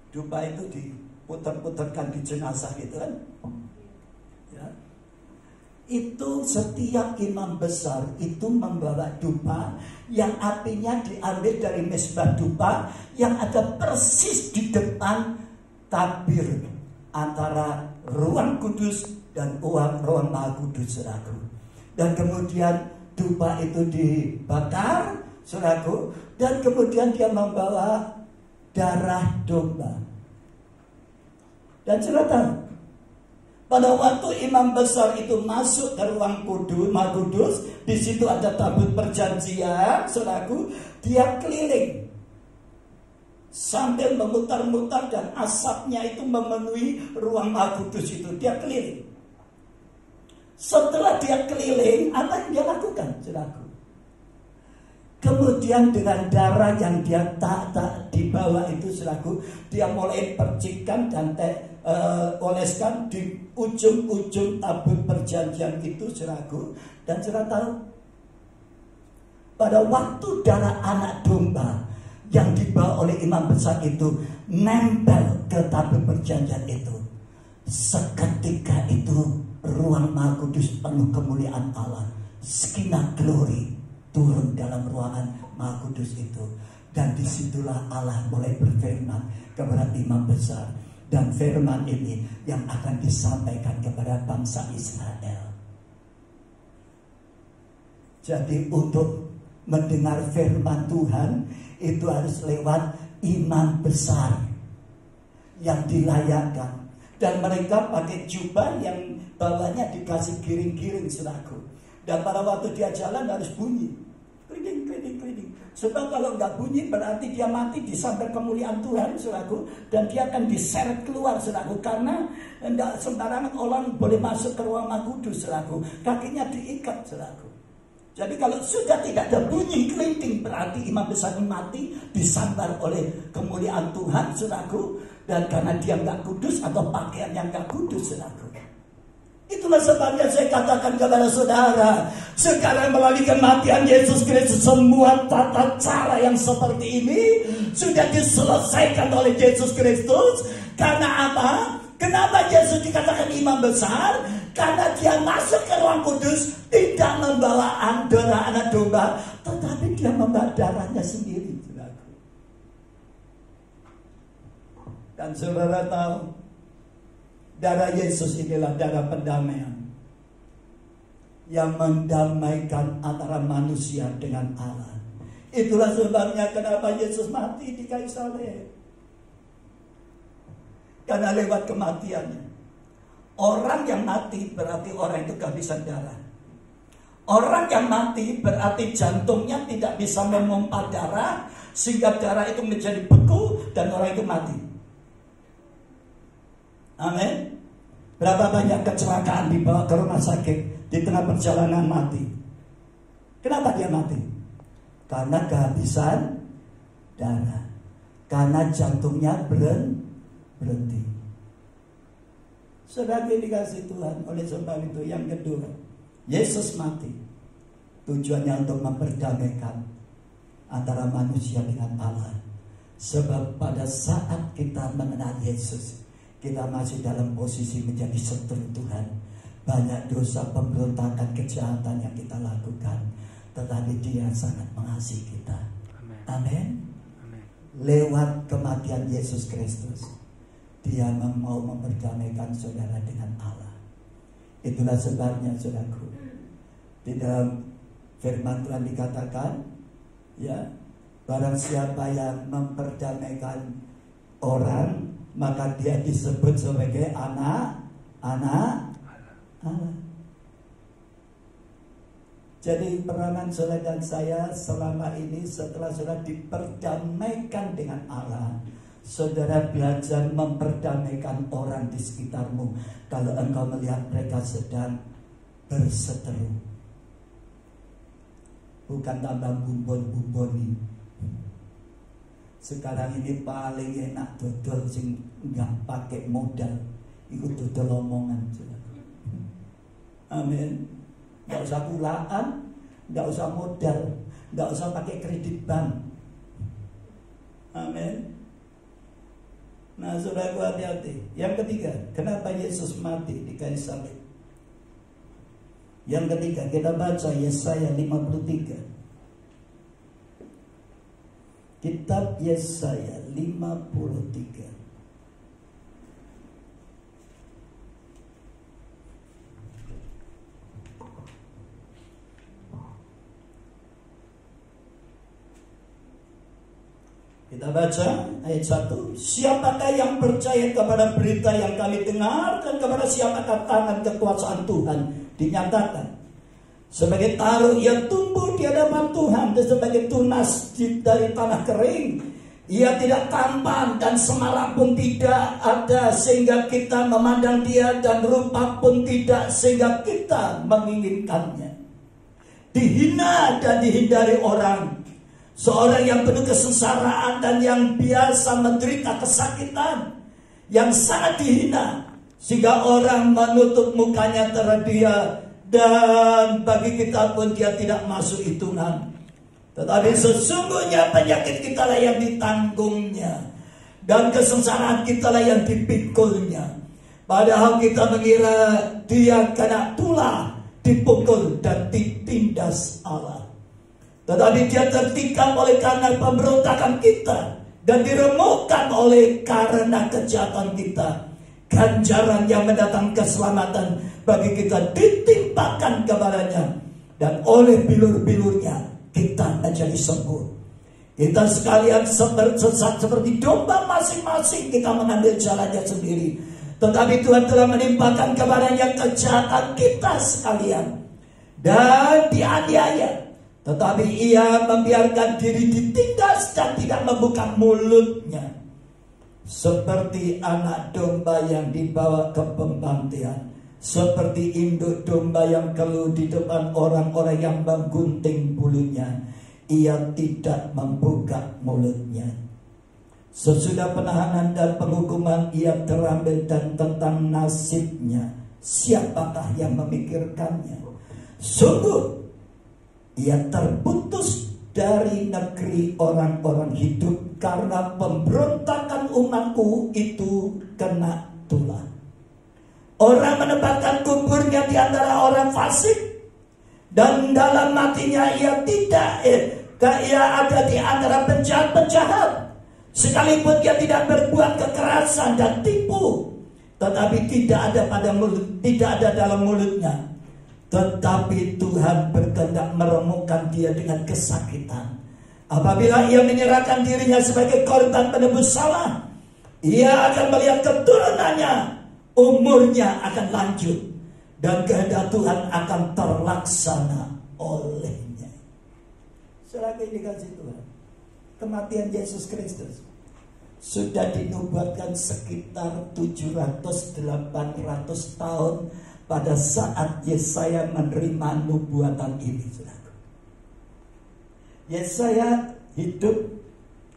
dupa itu diputar-putarkan di jenazah gitu kan ya. Itu setiap imam besar itu membawa dupa yang apinya diambil dari mezbah dupa yang ada persis di depan tabir antara ruang kudus dan ruang Maha Kudus, saudaraku. Dan kemudian dupa itu dibakar, saudaraku, dan kemudian dia membawa darah domba. Dan saudara, pada waktu imam besar itu masuk ke ruang kudus, Maha Kudus, di situ ada tabut perjanjian, saudaraku, dia keliling sambil memutar-mutar dan asapnya itu memenuhi ruang Maha Kudus itu. Dia keliling. Setelah dia keliling, apa yang dia lakukan, saudaraku? Kemudian dengan darah yang dia tak dibawa itu, saudaraku, dia mulai percikan dan oleskan di ujung-ujung tabut perjanjian itu, saudaraku. Dan saudara tahu, pada waktu darah anak domba yang dibawa oleh imam besar itu nempel ke tabut perjanjian itu, seketika itu ruang Maha Kudus penuh kemuliaan Allah, Shekinah glory turun dalam ruangan Maha Kudus itu. Dan disitulah Allah mulai berfirman kepada imam besar, dan firman ini yang akan disampaikan kepada bangsa Israel. Jadi untuk mendengar firman Tuhan itu harus lewat imam besar yang dilayakkan. Dan mereka pakai jubah yang bawahnya dikasih giring-giring, saudaraku. Dan pada waktu dia jalan harus bunyi, keliling, keliling, keliling. Sebab kalau nggak bunyi berarti dia mati disambar kemuliaan Tuhan, saudaraku. Dan dia akan diseret keluar, saudaraku. Karena tidak sembarangan orang boleh masuk ke ruang Maha Kudus, saudaraku. Kakinya diikat, saudaraku. Jadi kalau sudah tidak ada bunyi kelinting, berarti imam besar mati disambar oleh kemuliaan Tuhan, saudaraku. Dan karena dia nggak kudus atau pakaian yang nggak kudus, saudaraku. Itulah sebabnya saya katakan kepada saudara, sekarang melalui kematian Yesus Kristus, semua tata cara yang seperti ini sudah diselesaikan oleh Yesus Kristus. Karena apa? Kenapa Yesus dikatakan imam besar? Karena dia masuk ke ruang kudus tidak membawa darah anak domba, tetapi dia membawa darahnya sendiri, saudaraku. Dan saudara tahu, darah Yesus inilah darah pendamaian yang mendamaikan antara manusia dengan Allah. Itulah sebabnya kenapa Yesus mati di kayu salib. Karena lewat kematiannya Orang yang mati berarti orang itu kehabisan darah. Orang yang mati berarti jantungnya tidak bisa memompa darah, sehingga darah itu menjadi beku dan orang itu mati. Amin. Berapa banyak kecelakaan dibawa ke rumah sakit, di tengah perjalanan mati. Kenapa dia mati? Karena kehabisan darah. Karena jantungnya berhenti. Saudara dikasih Tuhan, oleh sebab itu yang kedua, Yesus mati tujuannya untuk memperdamaikan antara manusia dengan Allah. Sebab pada saat kita mengenal Yesus, kita masih dalam posisi menjadi setru Tuhan. Banyak dosa, pemberontakan, kejahatan yang kita lakukan, tetapi Dia sangat mengasihi kita. Amin. Lewat kematian Yesus Kristus, Dia mau memperdamaikan saudara dengan Allah. Itulah sebabnya saudaraku, di dalam firman Tuhan dikatakan, ya, barang siapa yang memperdamaikan orang, maka dia disebut sebagai anak Allah. Jadi peranan saudara dan saya selama ini, setelah saudara diperdamaikan dengan Allah, saudara belajar memperdamaikan orang di sekitarmu. Kalau engkau melihat mereka sedang berseteru, bukan tambah bumbon-bumboni. Sekarang ini paling enak dodol sing nggak pakai modal, ikut dodol omongan. Amin. Nggak usah pulaan, nggak usah modal, nggak usah pakai kredit bank. Amin. Nah, saudaraku, hati-hati. Yang ketiga, kenapa Yesus mati di kayu salib? Yang ketiga, kita baca Yesaya 53. Kitab Yesaya 53. Kita baca ayat 1. Siapakah yang percaya kepada berita yang kami dengar, dan kepada siapakah tangan kekuasaan Tuhan dinyatakan? Sebagai taruh yang tumbuh di hadapan Tuhan, dan sebagai tunas dari tanah kering. Ia tidak tampan dan semarak pun tidak ada sehingga kita memandang dia, dan rupa pun tidak sehingga kita menginginkannya. Dihina dan dihindari orang. Seorang yang penuh kesengsaraan dan yang biasa menderita kesakitan, yang sangat dihina, sehingga orang menutup mukanya terhadap dia, dan bagi kita pun dia tidak masuk hitungan. Tetapi sesungguhnya penyakit kita lah yang ditanggungnya, dan kesengsaraan kita lah yang dipikulnya. Padahal kita mengira dia kena tulah, dipukul dan ditindas Allah. Tetapi dia tertikam oleh karena pemberontakan kita, dan diremukkan oleh karena kejahatan kita. Ganjaran yang mendatangkan keselamatan bagi kita ditimpakan kepadanya, dan oleh bilur-bilurnya kita menjadi sembuh. Kita sekalian sesat seperti domba, masing-masing kita mengambil jalannya sendiri. Tetapi Tuhan telah menimpakan kepadanya kejahatan kita sekalian, dan dianiaya. Tetapi ia membiarkan diri ditindas dan tidak membuka mulutnya. Seperti anak domba yang dibawa ke pembantaian, seperti induk domba yang keluh di depan orang-orang yang menggunting bulunya, ia tidak membuka mulutnya. Sesudah penahanan dan penghukuman ia terambil, dan tentang nasibnya siapakah yang memikirkannya? Sungguh ia terputus dari negeri orang-orang hidup, karena pemberontakan umatku itu kena tulah. Orang menempatkan kuburnya di antara orang fasik, dan dalam matinya ia ada di antara penjahat-penjahat. Sekalipun dia tidak berbuat kekerasan dan tipu, tetapi tidak ada dalam mulutnya. Tetapi Tuhan berkehendak meremukkan dia dengan kesakitan. Apabila ia menyerahkan dirinya sebagai korban penebus salah, ia akan melihat keturunannya umurnya akan lanjut, dan kehendak Tuhan akan terlaksana olehnya. Saudara yang dikasihi Tuhan, kematian Yesus Kristus sudah dinubuatkan sekitar 700-800 tahun pada saat Yesaya menerima nubuatan ini. Yesaya hidup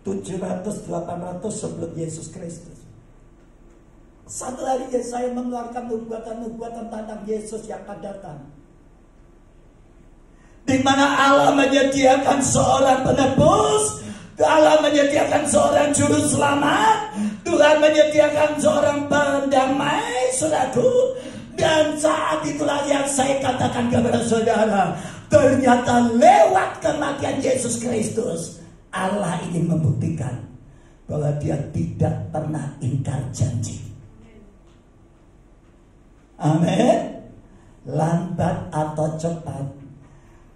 700-800 sebelum Yesus Kristus. Satu hari Yesaya mengeluarkan nubuatan-nubuatan tentang Yesus yang akan datang, di mana Allah menyediakan seorang penebus, Allah menyediakan seorang juru selamat, Tuhan menyediakan seorang pendamai, saudaraku. Dan saat itulah yang saya katakan kepada saudara, ternyata lewat kematian Yesus Kristus, Allah ingin membuktikan bahwa Dia tidak pernah ingkar janji. Amin. Lambat atau cepat,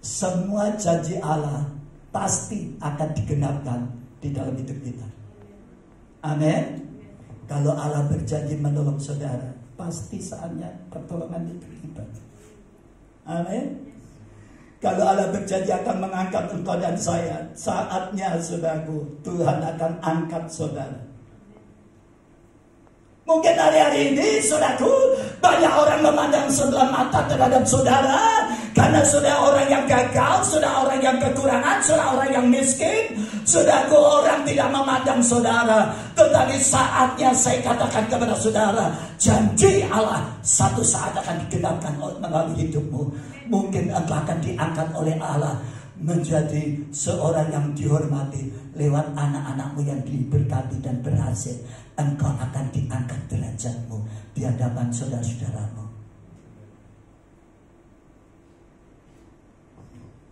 semua janji Allah pasti akan digenapkan di dalam hidup kita. Amin. Kalau Allah berjanji menolong saudara, pasti saatnya pertolongan diberikan. Amin. Kalau Allah berjanji akan mengangkat engkau dan saya, saatnya saudaraku, Tuhan akan angkat saudara. Mungkin hari-hari ini saudaraku, banyak orang memandang sebelah mata terhadap saudara, karena saudara orang yang gagal, saudara orang yang kekurangan, saudara orang yang miskin. Saudaraku, orang tidak memandang saudara. Tetapi saatnya saya katakan kepada saudara, janji Allah satu saat akan digenapkan melalui hidupmu. Mungkin engkau akan diangkat oleh Allah menjadi seorang yang dihormati lewat anak-anakmu yang diberkati dan berhasil. Engkau akan diangkat derajatmu di hadapan saudara-saudaramu.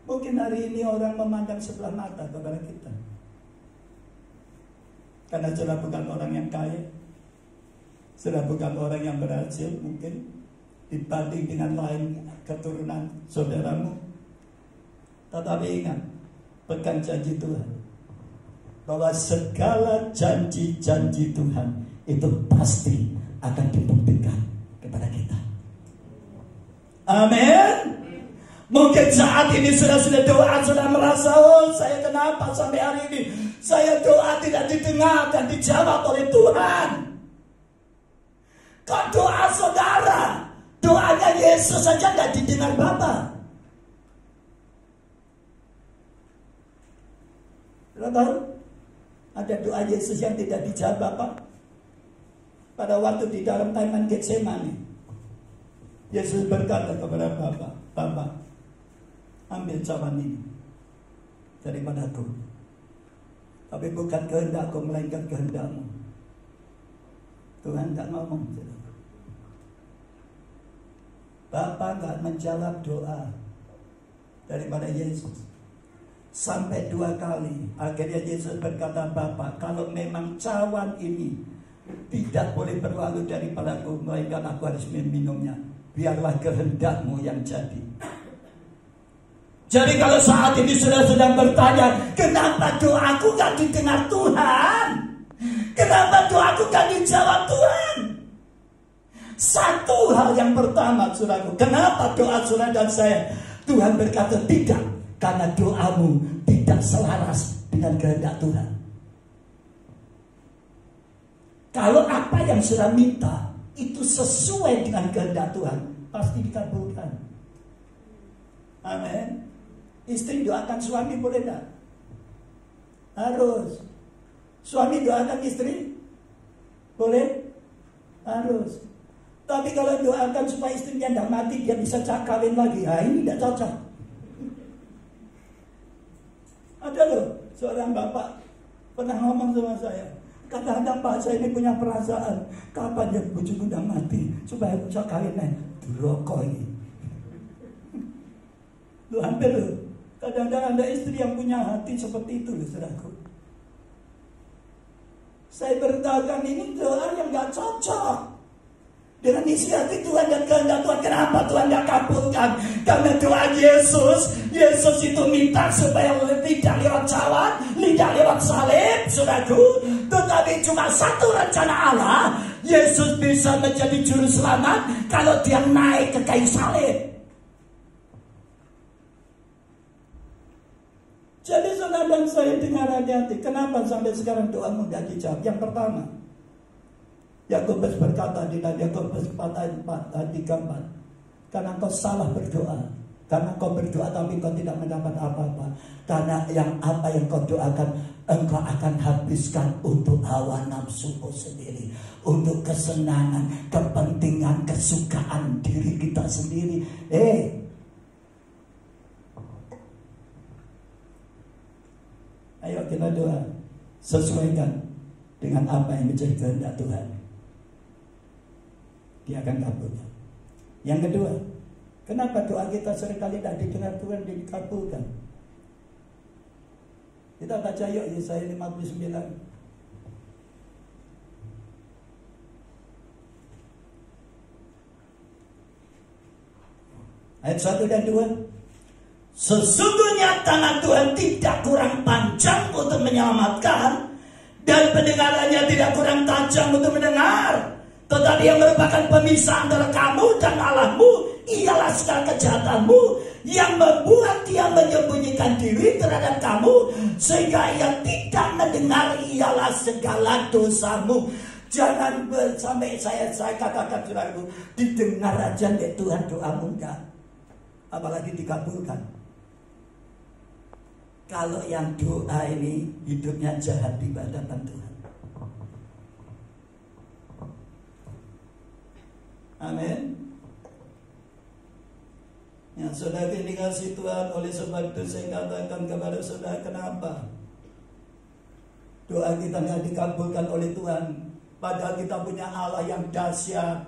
Mungkin hari ini orang memandang sebelah mata kepada kita, karena saudara bukan orang yang kaya, saudara bukan orang yang berhasil mungkin dibanding dengan lain keturunan saudaramu. Tetapi ingat, pegang janji Tuhan, bahwa segala janji-janji Tuhan itu pasti akan dibuktikan kepada kita. Amin. Mungkin saat ini sudah doa, sudah merasa, oh saya kenapa sampai hari ini saya doa tidak didengar dan dijawab oleh Tuhan. Kok doa saudara, doanya Yesus saja tidak didengar Bapa. Saudara tahu? Ada doa Yesus yang tidak dijawab Bapa. Pada waktu di dalam Taman Getsemani, Yesus berkata kepada Bapa, Bapa, ambil cawan ini daripadaku, tapi bukan kehendakku melainkan kehendakmu. Tuhan tak ngomong. Bapa gak menjawab doa daripada Yesus. Sampai 2 kali. Akhirnya Yesus berkata, Bapa, kalau memang cawan ini tidak boleh berlalu daripadaku, melainkan aku harus meminumnya, biarlah kehendakmu yang jadi. Jadi kalau saat ini sudah sedang bertanya, kenapa doaku gak didengar Tuhan? Kenapa doaku gak dijawab Tuhan? Satu hal yang pertama, saudaraku, kenapa doa saudara dan saya Tuhan berkata tidak? Karena doamu tidak selaras dengan kehendak Tuhan. Kalau apa yang saudara minta itu sesuai dengan kehendak Tuhan, pasti dikabulkan. Amin. Istri doakan suami boleh tak? Harus. Suami doakan istri boleh? Harus. Tapi kalau doakan supaya istrinya tidak mati, dia bisa kawin lagi, ini tidak cocok. Ada loh seorang bapak pernah ngomong sama saya, kadang-kadang Pak, saya ini punya perasaan, kapan ya bujuku udah mati supaya bisa kawin naik rokok ini. Loh hampir loh. Kadang-kadang ada istri yang punya hati seperti itu loh saudaraku. Saya beritahukan ini doa yang gak cocok dengan isi hati Tuhan dan kehendak Tuhan. Kenapa Tuhan gak kabulkan? Karena doa Yesus itu minta supaya tidak lewat cawan, tidak lewat salib, saudaraku, tetapi cuma satu rencana Allah, Yesus bisa menjadi juru selamat kalau dia naik ke kayu salib. Jadi saudara dan saya dengar hati-hati, kenapa sampai sekarang doamu tidak dijawab? Yang pertama, Yakobus berkata di dalam Yakobus 4:4, karena engkau salah berdoa, karena engkau berdoa tapi engkau tidak mendapat apa-apa, karena apa yang kau doakan engkau akan habiskan untuk hawa nafsumu sendiri, untuk kesenangan, kepentingan, kesukaan diri kita sendiri. Ayo kita doa, sesuaikan dengan apa yang menjadi kehendak Tuhan. Dia akan kabulkan. Yang kedua, kenapa doa kita seringkali tidak didengar Tuhan, dikabulkan? Kita baca yuk Yesaya 59. Ayat 1 dan 2. Sesungguhnya tangan Tuhan tidak kurang panjang untuk menyelamatkan, dan pendengarannya tidak kurang tajam untuk mendengar. Tetapi yang merupakan pemisah antara kamu dan Allahmu ialah segala kejahatanmu, yang membuat dia menyembunyikan diri terhadap kamu, sehingga ia tidak mendengar ialah segala dosamu. Jangan sampai saya katakan saudaraku, didengar aja deh Tuhan doamu enggak, apalagi dikabulkan. Kalau yang doa ini hidupnya jahat di hadapan Tuhan. Amin. Ya, saudara dikasih Tuhan, oleh sebab itu saya katakan kepada saudara, kenapa doa kita tidak dikabulkan oleh Tuhan? Padahal kita punya Allah yang dahsyat,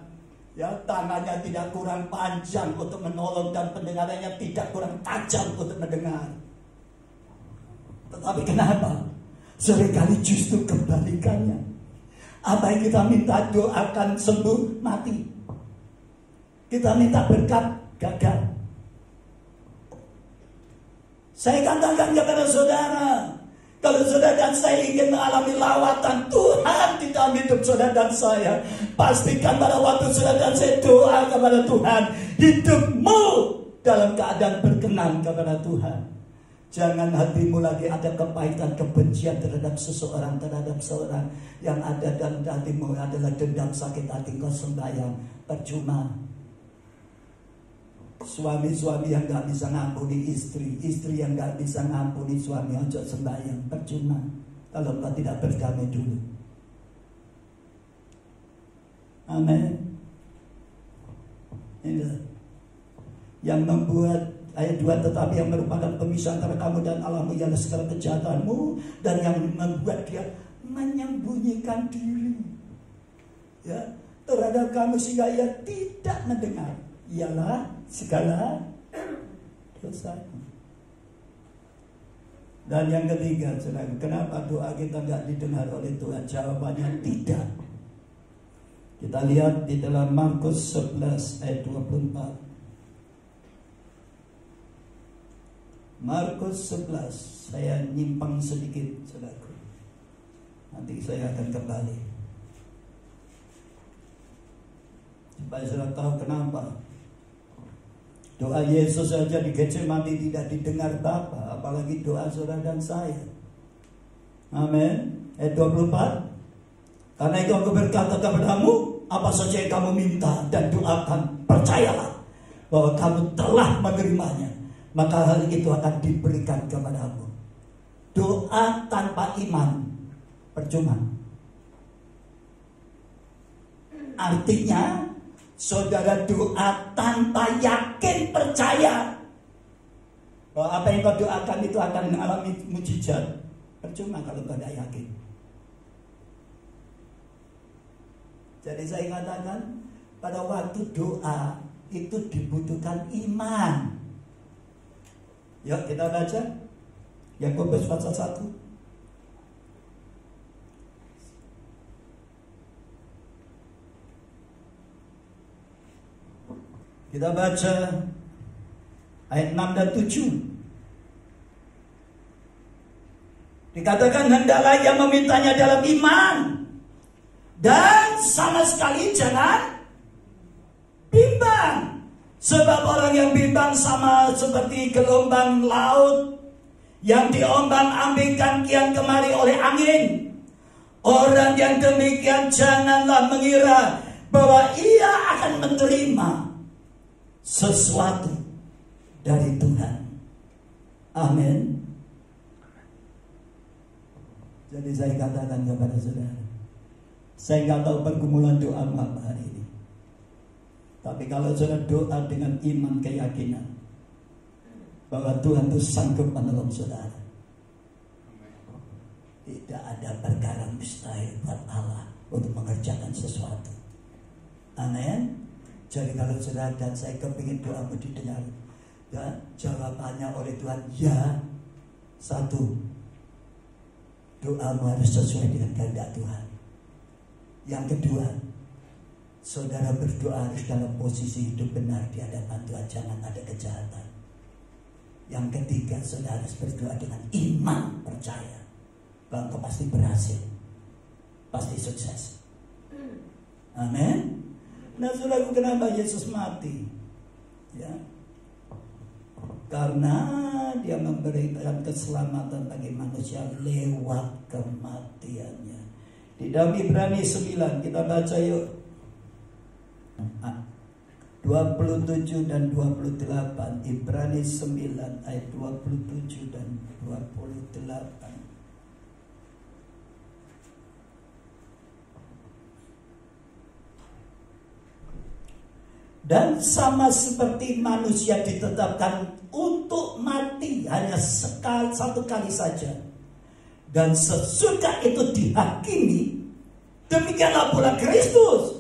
ya, tangannya tidak kurang panjang untuk menolong dan pendengarannya tidak kurang tajam untuk mendengar. Tetapi kenapa? Seringkali justru kebalikannya. Apa yang kita minta doakan sembuh, mati. Kita minta berkat, gagal. Saya katakan kepada saudara, kalau saudara dan saya ingin mengalami lawatan Tuhan di dalam hidup saudara dan saya, pastikan pada waktu saudara dan saya doa kepada Tuhan, hidupmu dalam keadaan berkenan kepada Tuhan. Jangan hatimu lagi ada kepahitan, kebencian terhadap seseorang, terhadap seorang. Yang ada dalam hatimu adalah dendam, sakit hati, kau sembahyang, percuma. Suami-suami yang gak bisa ngampuni istri, istri yang gak bisa ngampuni suami, ojo sembahyang, percuma kalau kau tidak berdamai dulu. Amin. Ini yang membuat ayat 2, tetapi yang merupakan pemisah antara kamu dan Allahmu ialah segala kejahatanmu, dan yang membuat dia menyembunyikan diri, ya, terhadap kamu sehingga ia tidak mendengar ialah segala dosa. Dan yang ketiga, saudara, kenapa doa kita tidak didengar oleh Tuhan? Jawabannya tidak. Kita lihat di dalam Markus 11 ayat 24. Markus 11, saya nyimpang sedikit, saudaraku. Nanti saya akan kembali. Supaya saudara tahu kenapa doa Yesus saja di Getsemani tidak didengar Bapa, apalagi doa saudara dan saya. Amin. Ayat 24. Karena itu aku berkata kepadamu, apa saja yang kamu minta dan doakan, percayalah bahwa kamu telah menerimanya, maka hal itu akan diberikan kepadamu. Doa tanpa iman percuma. Artinya saudara doa tanpa yakin, percaya bahwa apa yang kau doakan itu akan mengalami mujizat, percuma kalau kau tidak yakin. Jadi saya katakan, pada waktu doa itu dibutuhkan iman. Yuk kita baca Yakobus pasal 1. Kita baca ayat 6 dan 7. Dikatakan hendaklah ia memintanya dalam iman, Dan sama sekali jangan bimbang. Sebab orang yang bimbang sama seperti gelombang laut yang diombang-ambingkan kian kemari oleh angin. Orang yang demikian janganlah mengira bahwa ia akan menerima sesuatu dari Tuhan. Amin. Jadi saya katakan kepada saudara, saya nggak tahu pergumulan doa apa hari ini. Tapi kalau saudara doa dengan iman, keyakinan bahwa Tuhan itu sanggup menolong saudara, tidak ada perkara mustahil buat Allah untuk mengerjakan sesuatu. Amin. Jadi kalau saudara dan saya kepingin doamu didengar, dan jawabannya oleh Tuhan ya. Satu, doamu harus sesuai dengan kehendak Tuhan. Yang kedua, saudara berdoa harus dalam posisi hidup benar di hadapan Tuhan, jangan ada kejahatan. Yang ketiga, saudara harus berdoa dengan iman, percaya bahwa engkau pasti berhasil, pasti sukses. Amin. Nah, saudaraku, kenapa Yesus mati? Ya, karena dia memberikan keselamatan bagi manusia lewat kematiannya. Di dalam Ibrani 9 kita baca yuk 27 dan 28. Ibrani 9 ayat 27 dan 28. Dan sama seperti manusia ditetapkan untuk mati hanya satu kali saja, dan sesudah itu dihakimi, demikianlah pula Kristus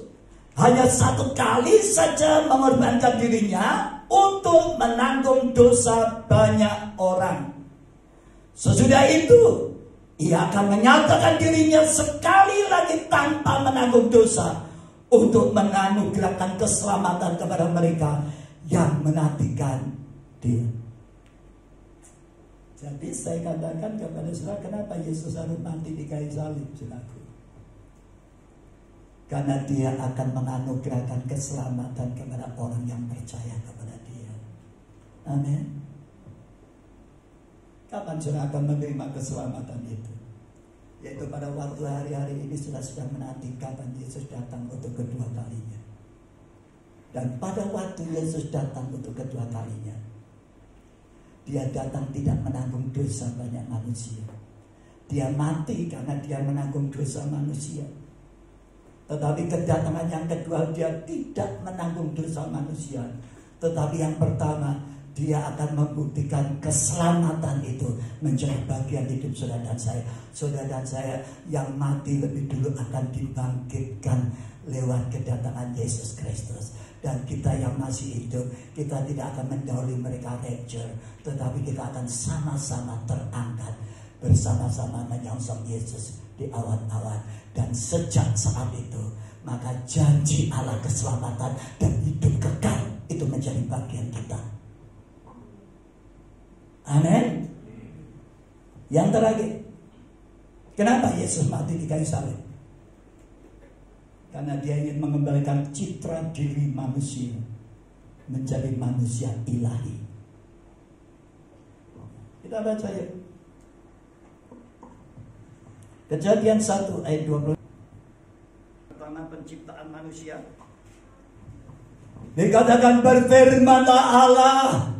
hanya satu kali saja mengorbankan dirinya untuk menanggung dosa banyak orang. Sesudah itu ia akan menyatakan dirinya sekali lagi tanpa menanggung dosa, untuk menganugerahkan keselamatan kepada mereka yang menantikan Dia. Jadi saya katakan kepada saudara, kenapa Yesus harus mati di kayu salib, saudaraku? Karena Dia akan menganugerahkan keselamatan kepada orang yang percaya kepada Dia. Amin. Kapan saudara akan menerima keselamatan itu? Yaitu pada waktu hari-hari ini sudah menanti kapan Yesus datang untuk kedua kalinya. Dan pada waktu Yesus datang untuk kedua kalinya, Dia datang tidak menanggung dosa banyak manusia. Dia mati karena Dia menanggung dosa manusia. Tetapi kedatangan yang kedua, Dia tidak menanggung dosa manusia. Tetapi yang pertama, Dia akan membuktikan keselamatan itu menjadi bagian hidup saudara dan saya. Saudara dan saya yang mati lebih dulu akan dibangkitkan lewat kedatangan Yesus Kristus. Dan kita yang masih hidup, kita tidak akan mendahului mereka rapture, tetapi kita akan sama-sama terangkat bersama-sama menyongsong Yesus di awan-awan. Dan sejak saat itu, maka janji Allah keselamatan dan hidup kekal itu menjadi bagian kita. Amin. Yang terakhir, kenapa Yesus mati di kayu salib? Karena Dia ingin mengembalikan citra diri manusia menjadi manusia ilahi. Kita baca ya. Kejadian 1 ayat 20. Pertama penciptaan manusia. Dikatakan berfirmanlah Allah,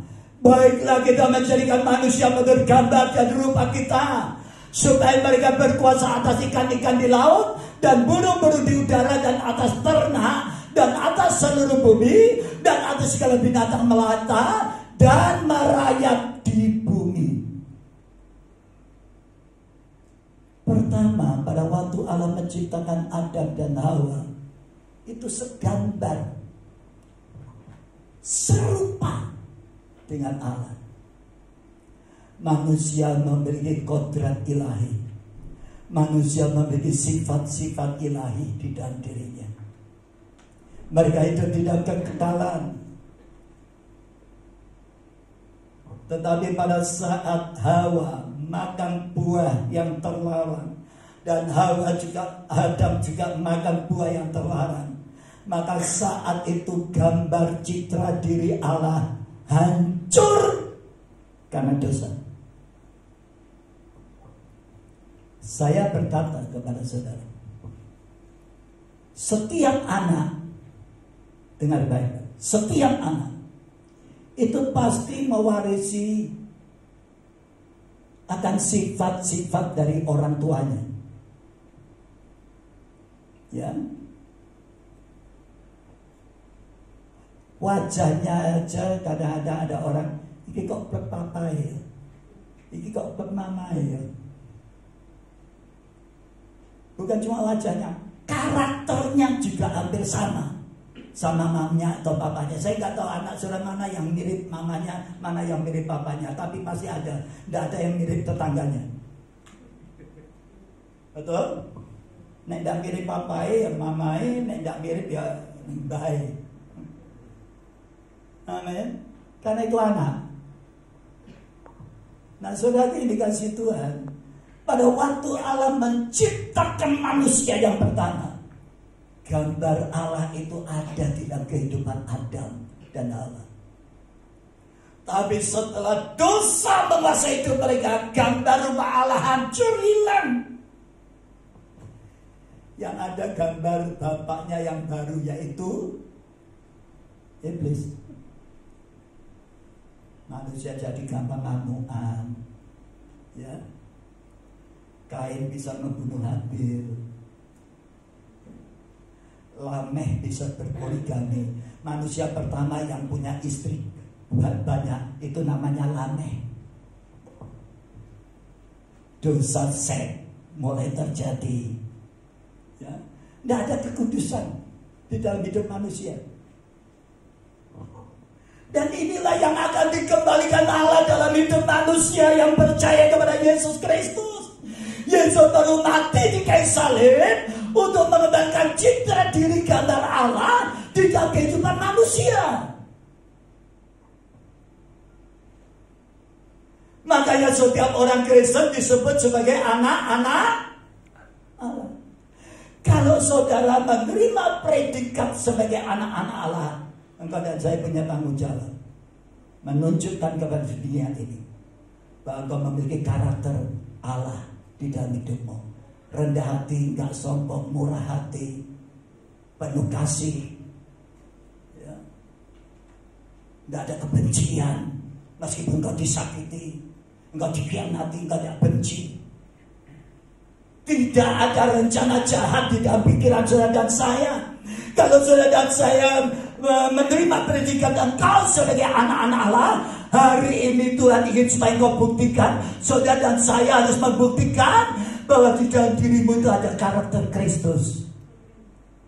baiklah kita menjadikan manusia menurut gambar dan rupa kita, supaya mereka berkuasa atas ikan-ikan di laut dan burung-burung di udara dan atas ternak dan atas seluruh bumi dan atas segala binatang melata dan merayap di bumi. Pertama, pada waktu Allah menciptakan Adam dan Hawa, itu segambar, serupa dengan Allah. Manusia memiliki kodrat ilahi. Manusia memiliki sifat-sifat ilahi di dalam dirinya. Mereka itu tidak kekekalan. Tetapi pada saat Hawa makan buah yang terlarang, dan Hawa juga, Adam juga makan buah yang terlarang. Maka saat itu gambar citra diri Allah hancur karena dosa. Saya berkata kepada saudara, setiap anak, dengar baik, setiap anak itu pasti mewarisi akan sifat-sifat dari orang tuanya. Ya, wajahnya aja kadang-kadang ada orang, ini kok papa ya, ini kok mama ya. Bukan cuma wajahnya, karakternya juga hampir sama mamanya atau papanya. Saya nggak tahu anak saudara mana yang mirip mamanya, mana yang mirip papanya, tapi pasti ada. Nggak ada yang mirip tetangganya. Betul? Nek ndak mirip papai, ya mamai, nek ndak mirip ya baik. Amin. Karena itu anak. Nah, saudara ini dikasih Tuhan. Pada waktu Allah menciptakan manusia yang pertama, gambar Allah itu ada di dalam kehidupan Adam dan Hawa. Tapi setelah dosa menguasai hidup mereka, gambar rumah Allah hancur, hilang. Yang ada gambar bapaknya yang baru, yaitu iblis. Manusia jadi gampang ngamuan, ya. Kain bisa membunuh Habil, Lameh bisa berpoligami. Manusia pertama yang punya istri banyak itu namanya Lameh. Dosa seks mulai terjadi. Ya, tidak ada kekudusan di dalam hidup manusia. Dan inilah yang akan dikembalikan Allah dalam hidup manusia yang percaya kepada Yesus Kristus. Yesus baru mati di kayu salib untuk mengembangkan citra diri gambar Allah di dalam kehidupan manusia. Makanya setiap orang Kristen disebut sebagai anak-anak Allah. Kalau saudara menerima predikat sebagai anak-anak Allah, engkau dan saya punya tanggung jawab menunjukkan kepada dunia ini bahwa engkau memiliki karakter Allah di dalam hidupmu. Rendah hati, gak sombong, murah hati, penuh kasih, ya. Gak ada kebencian. Meskipun engkau disakiti, engkau dikhianati, engkau tidak benci. Tidak ada rencana jahat di dalam pikiran saudara dan saya. Kalau saudara dan saya menerima predikat engkau sebagai anak-anak Allah, hari ini Tuhan ingin supaya engkau buktikan, saudara dan saya harus membuktikan bahwa di dalam dirimu itu ada karakter Kristus.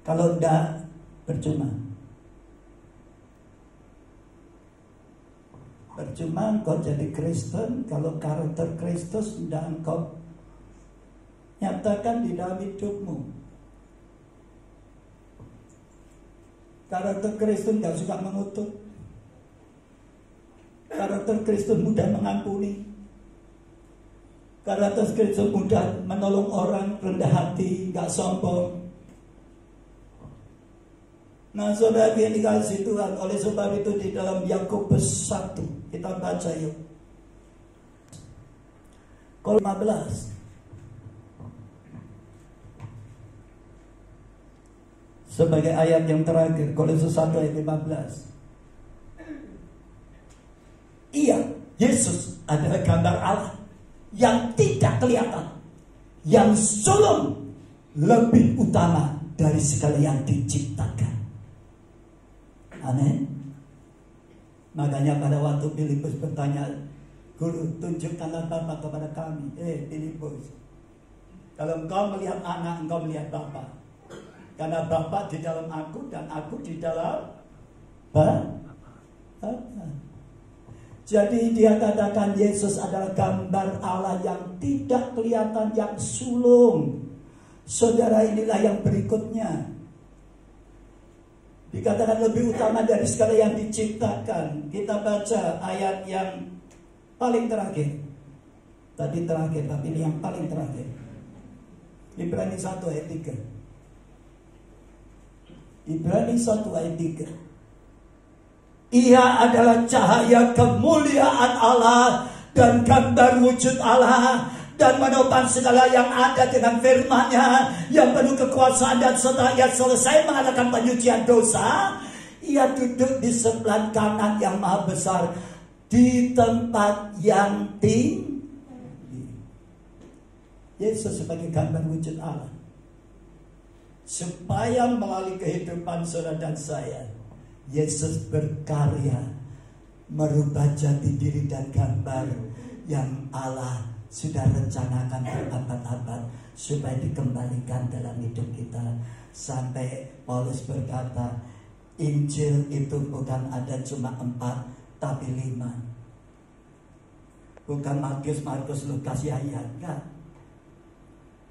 Kalau tidak, percuma. Percuma engkau jadi Kristen kalau karakter Kristus tidak engkau nyatakan di dalam hidupmu. Karakter Kristen gak suka mengutuk. Karakter Kristen mudah mengampuni. Karakter Kristen mudah menolong orang, rendah hati, gak sombong. Nah, saudara yang dikasih Tuhan, oleh sebab itu di dalam Yakobus 1 kita baca yuk. Kolom 15. Sebagai ayat yang terakhir, Kolose 1 ayat 15. Ia, Yesus adalah gambar Allah yang tidak kelihatan, yang sulung, lebih utama dari segala yang diciptakan. Amin. Makanya pada waktu Filipus bertanya, Guru, tunjukkanlah Bapa kepada kami. Filipus, kalau engkau melihat anak, engkau melihat Bapa. Karena Bapa di dalam aku dan aku di dalam Bapa. Jadi dia katakan Yesus adalah gambar Allah yang tidak kelihatan, yang sulung. Saudara, inilah yang berikutnya. Dikatakan lebih utama dari segala yang diciptakan. Kita baca ayat yang paling terakhir. Tadi terakhir, tapi ini yang paling terakhir. Ibrani 1 ayat 3. Ibrani 1 ayat 3. Ia adalah cahaya kemuliaan Allah dan gambar wujud Allah, dan menopang segala yang ada dengan firman-Nya yang penuh kekuasaan. Dan setelah ia selesai mengadakan penyucian dosa, ia duduk di sebelah kanan yang maha besar di tempat yang tinggi. Yesus sebagai gambar wujud Allah, supaya melalui kehidupan saudara dan saya, Yesus berkarya merubah jati diri dan gambar yang Allah sudah rencanakan berabad-abad supaya dikembalikan dalam hidup kita. Sampai Paulus berkata, Injil itu bukan ada cuma 4 tapi 5. Bukan Markus, Lukas, Yahya, enggak.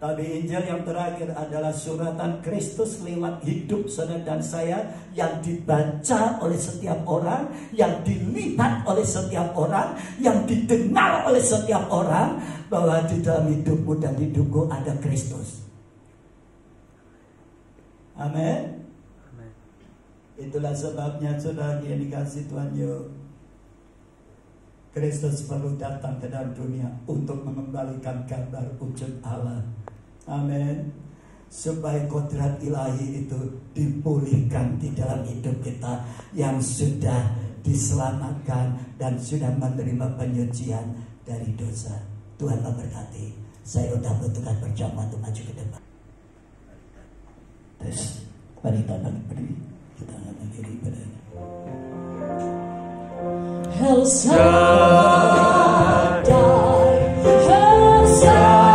Tapi Injil yang terakhir adalah suratan Kristus lewat hidup saudara dan saya, yang dibaca oleh setiap orang, yang dilihat oleh setiap orang, yang didengar oleh setiap orang, bahwa di dalam hidupmu dan hidupku ada Kristus. Amin. Itulah sebabnya saudara yang dikasih Tuhan, yuk, Kristus perlu datang ke dalam dunia untuk mengembalikan gambar wujud Allah. Amin. Supaya kodrat ilahi itu dipulihkan di dalam hidup kita yang sudah diselamatkan dan sudah menerima penyucian dari dosa. Tuhan memberkati. Saya sudah butuhkan perjamuan untuk maju ke depan. Tes, mari kita berdiri. Kita akan kiri badannya. El Shaddai, El Shaddai.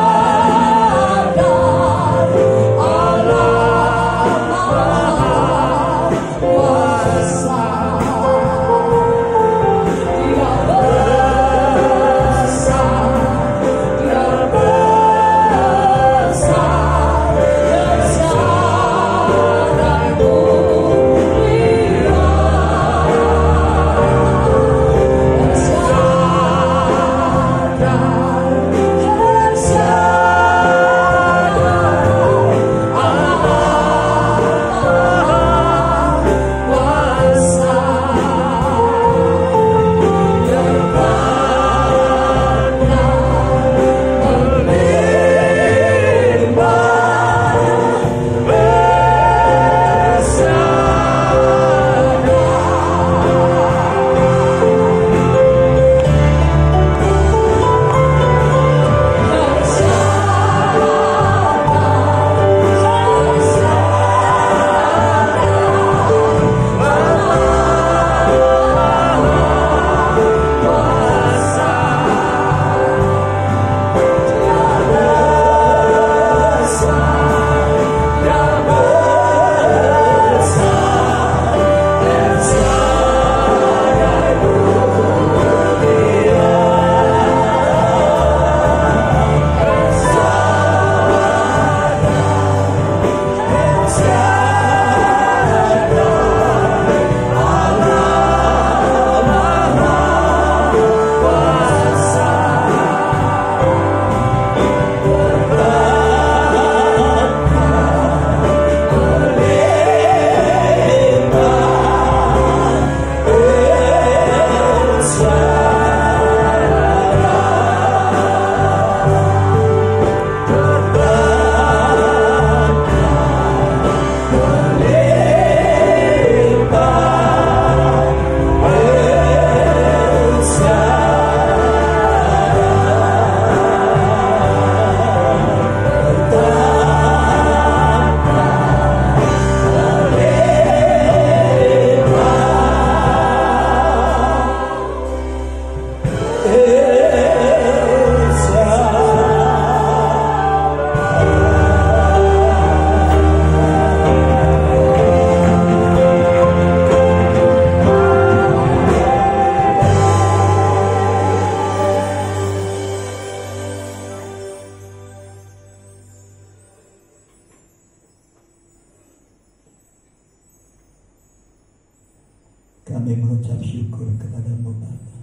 Kami mengucap syukur kepada-Mu Bapa.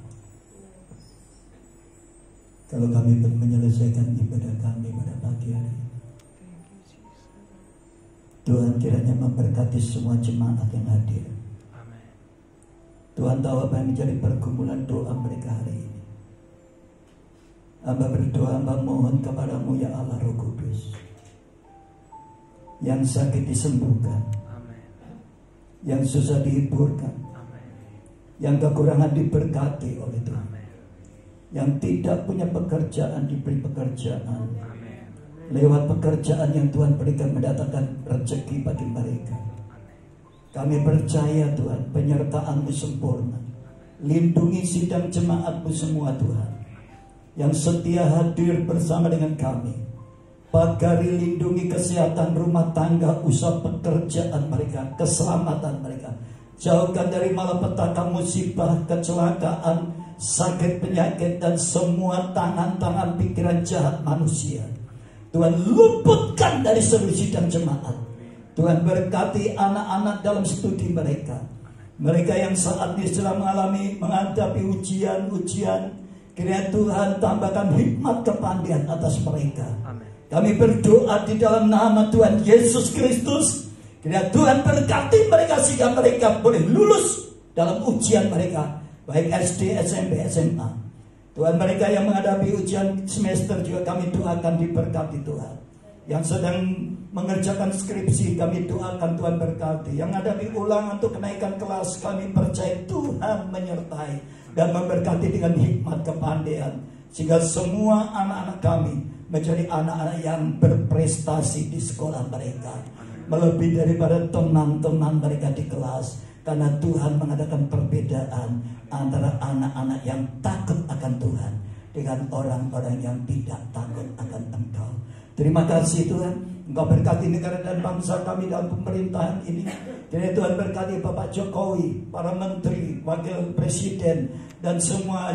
Kalau kami menyelesaikan ibadah kami pada pagi hari ini, Tuhan kiranya memberkati semua jemaat yang hadir. Amin. Tuhan tahu apa yang menjadi pergumulan doa mereka hari ini. Hamba berdoa, hamba mohon kepadamu ya Allah Roh Kudus. Yang sakit disembuhkan. Amin. Yang susah dihiburkan. Amin. Yang kekurangan diberkati oleh Tuhan. Amin. Yang tidak punya pekerjaan diberi pekerjaan. Amin. Lewat pekerjaan yang Tuhan berikan mendatangkan rezeki bagi mereka. Kami percaya Tuhan, penyertaan-Mu sempurna. Lindungi sidang jemaat-Mu semua Tuhan, yang setia hadir bersama dengan kami. Pagari lindungi kesehatan rumah tangga, usaha pekerjaan mereka, keselamatan mereka. Jauhkan dari malapetaka, musibah, kecelakaan, sakit, penyakit, dan semua tangan-tangan pikiran jahat manusia. Tuhan luputkan dari seluruh sidang jemaat. Tuhan berkati anak-anak dalam studi mereka. Mereka yang saat ini sedang menghadapi ujian-ujian. Kiranya Tuhan tambahkan hikmat kepandaian atas mereka. Amin. Kami berdoa di dalam nama Tuhan Yesus Kristus. Kiranya Tuhan berkati mereka sehingga mereka boleh lulus dalam ujian mereka. Baik SD, SMP, SMA. Tuhan, mereka yang menghadapi ujian semester juga kami doakan diberkati Tuhan. Yang sedang mengerjakan skripsi kami doakan Tuhan berkati. Yang menghadapi ulangan untuk kenaikan kelas kami percaya Tuhan menyertai dan memberkati dengan hikmat kepandaian. Sehingga semua anak-anak kami menjadi anak-anak yang berprestasi di sekolah mereka. Melebihi daripada teman-teman mereka di kelas. Karena Tuhan mengadakan perbedaan antara anak-anak yang takut akan Tuhan dengan orang-orang yang tidak takut akan Engkau. Terima kasih Tuhan, Engkau berkati negara dan bangsa kami dalam pemerintahan ini. Jadi Tuhan berkati Bapak Jokowi, para menteri, wakil presiden, dan semua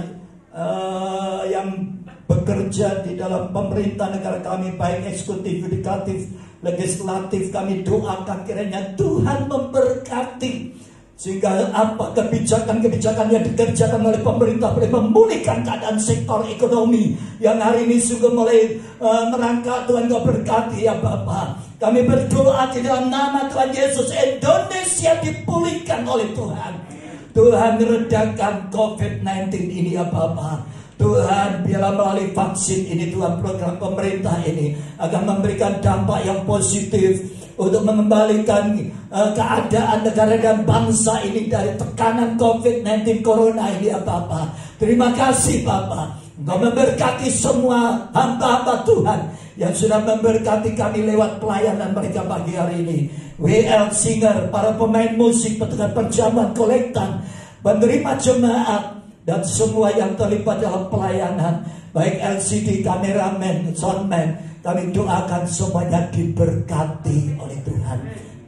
yang bekerja di dalam pemerintah negara kami, baik eksekutif, yudikatif, legislatif. Kami doakan kiranya Tuhan memberkati, sehingga apa kebijakan-kebijakan yang dikerjakan oleh pemerintah boleh memulihkan keadaan sektor ekonomi yang hari ini sudah mulai merangkak. Tuhan Kau berkati ya Bapa. Kami berdoa di dalam nama Tuhan Yesus, Indonesia dipulihkan oleh Tuhan. Tuhan redakan COVID-19 ini ya Bapa. Tuhan, biarlah melalui vaksin ini Tuhan, program pemerintah ini akan memberikan dampak yang positif untuk mengembalikan keadaan negara dan bangsa ini dari tekanan COVID-19 Corona ini ya Bapak. Terima kasih Bapak. Engkau memberkati semua hamba-hamba Tuhan yang sudah memberkati kami lewat pelayanan mereka pagi hari ini. WL Singer, para pemain musik, petugas perjamuan, kolektan, penerima jemaat, dan semua yang terlibat dalam pelayanan, baik LCD, kameramen, soundman. Kami doakan semuanya diberkati oleh Tuhan.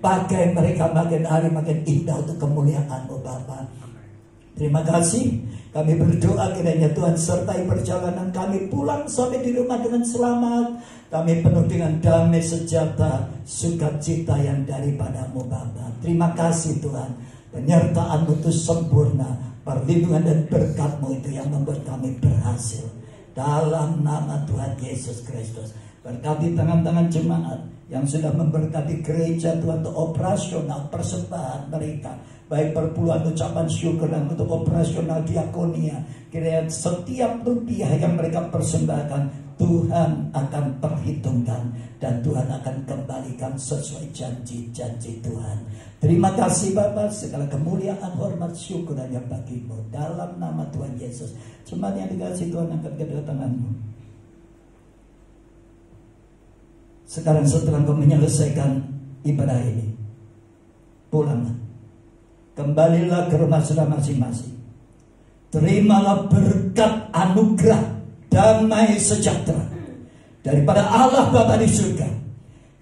Pakai mereka makin hari makin indah untuk kemuliaan-Mu Bapa. Terima kasih. Kami berdoa kiranya Tuhan sertai perjalanan kami pulang sampai di rumah dengan selamat. Kami penuh dengan damai sejahtera, sukacita yang daripada-Mu Bapa. Terima kasih Tuhan. Penyertaan-Mu itu sempurna. Perlindungan dan berkat-Mu itu yang membuat kami berhasil. Dalam nama Tuhan Yesus Kristus. Berkati tangan-tangan jemaat yang sudah memberkati gereja Tuhan untuk operasional persembahan mereka. Baik perpuluhan ucapan syukur dan untuk operasional diakonia. Kiranya setiap rupiah yang mereka persembahkan Tuhan akan perhitungkan. Dan Tuhan akan kembalikan sesuai janji-janji Tuhan. Terima kasih Bapak, segala kemuliaan, hormat, syukur hanya bagi-Mu. Dalam nama Tuhan Yesus. Jemaat yang dikasihi Tuhan, angkat kedua tanganmu. Sekarang setelah kau menyelesaikan ibadah ini, pulanglah. Kembalilah ke rumah saudara masing-masing. Terimalah berkat anugerah damai sejahtera daripada Allah Bapa di surga,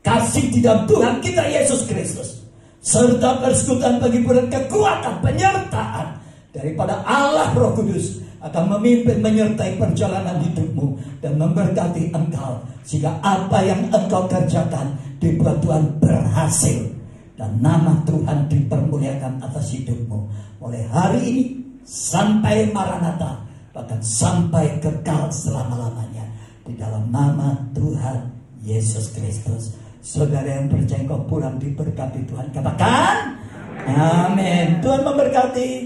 kasih di dalam Tuhan kita Yesus Kristus, serta persekutuan penghiburan kekuatan penyertaan daripada Allah Roh Kudus akan memimpin menyertai perjalanan hidupmu dan memberkati engkau sehingga apa yang engkau kerjakan dibuat Tuhan berhasil dan nama Tuhan dipermuliakan atas hidupmu mulai hari ini sampai Maranatha, bahkan sampai kekal selama-lamanya di dalam nama Tuhan Yesus Kristus. Saudara yang percaya engkau pulang diberkati Tuhan. Katakan, amin. Tuhan memberkati.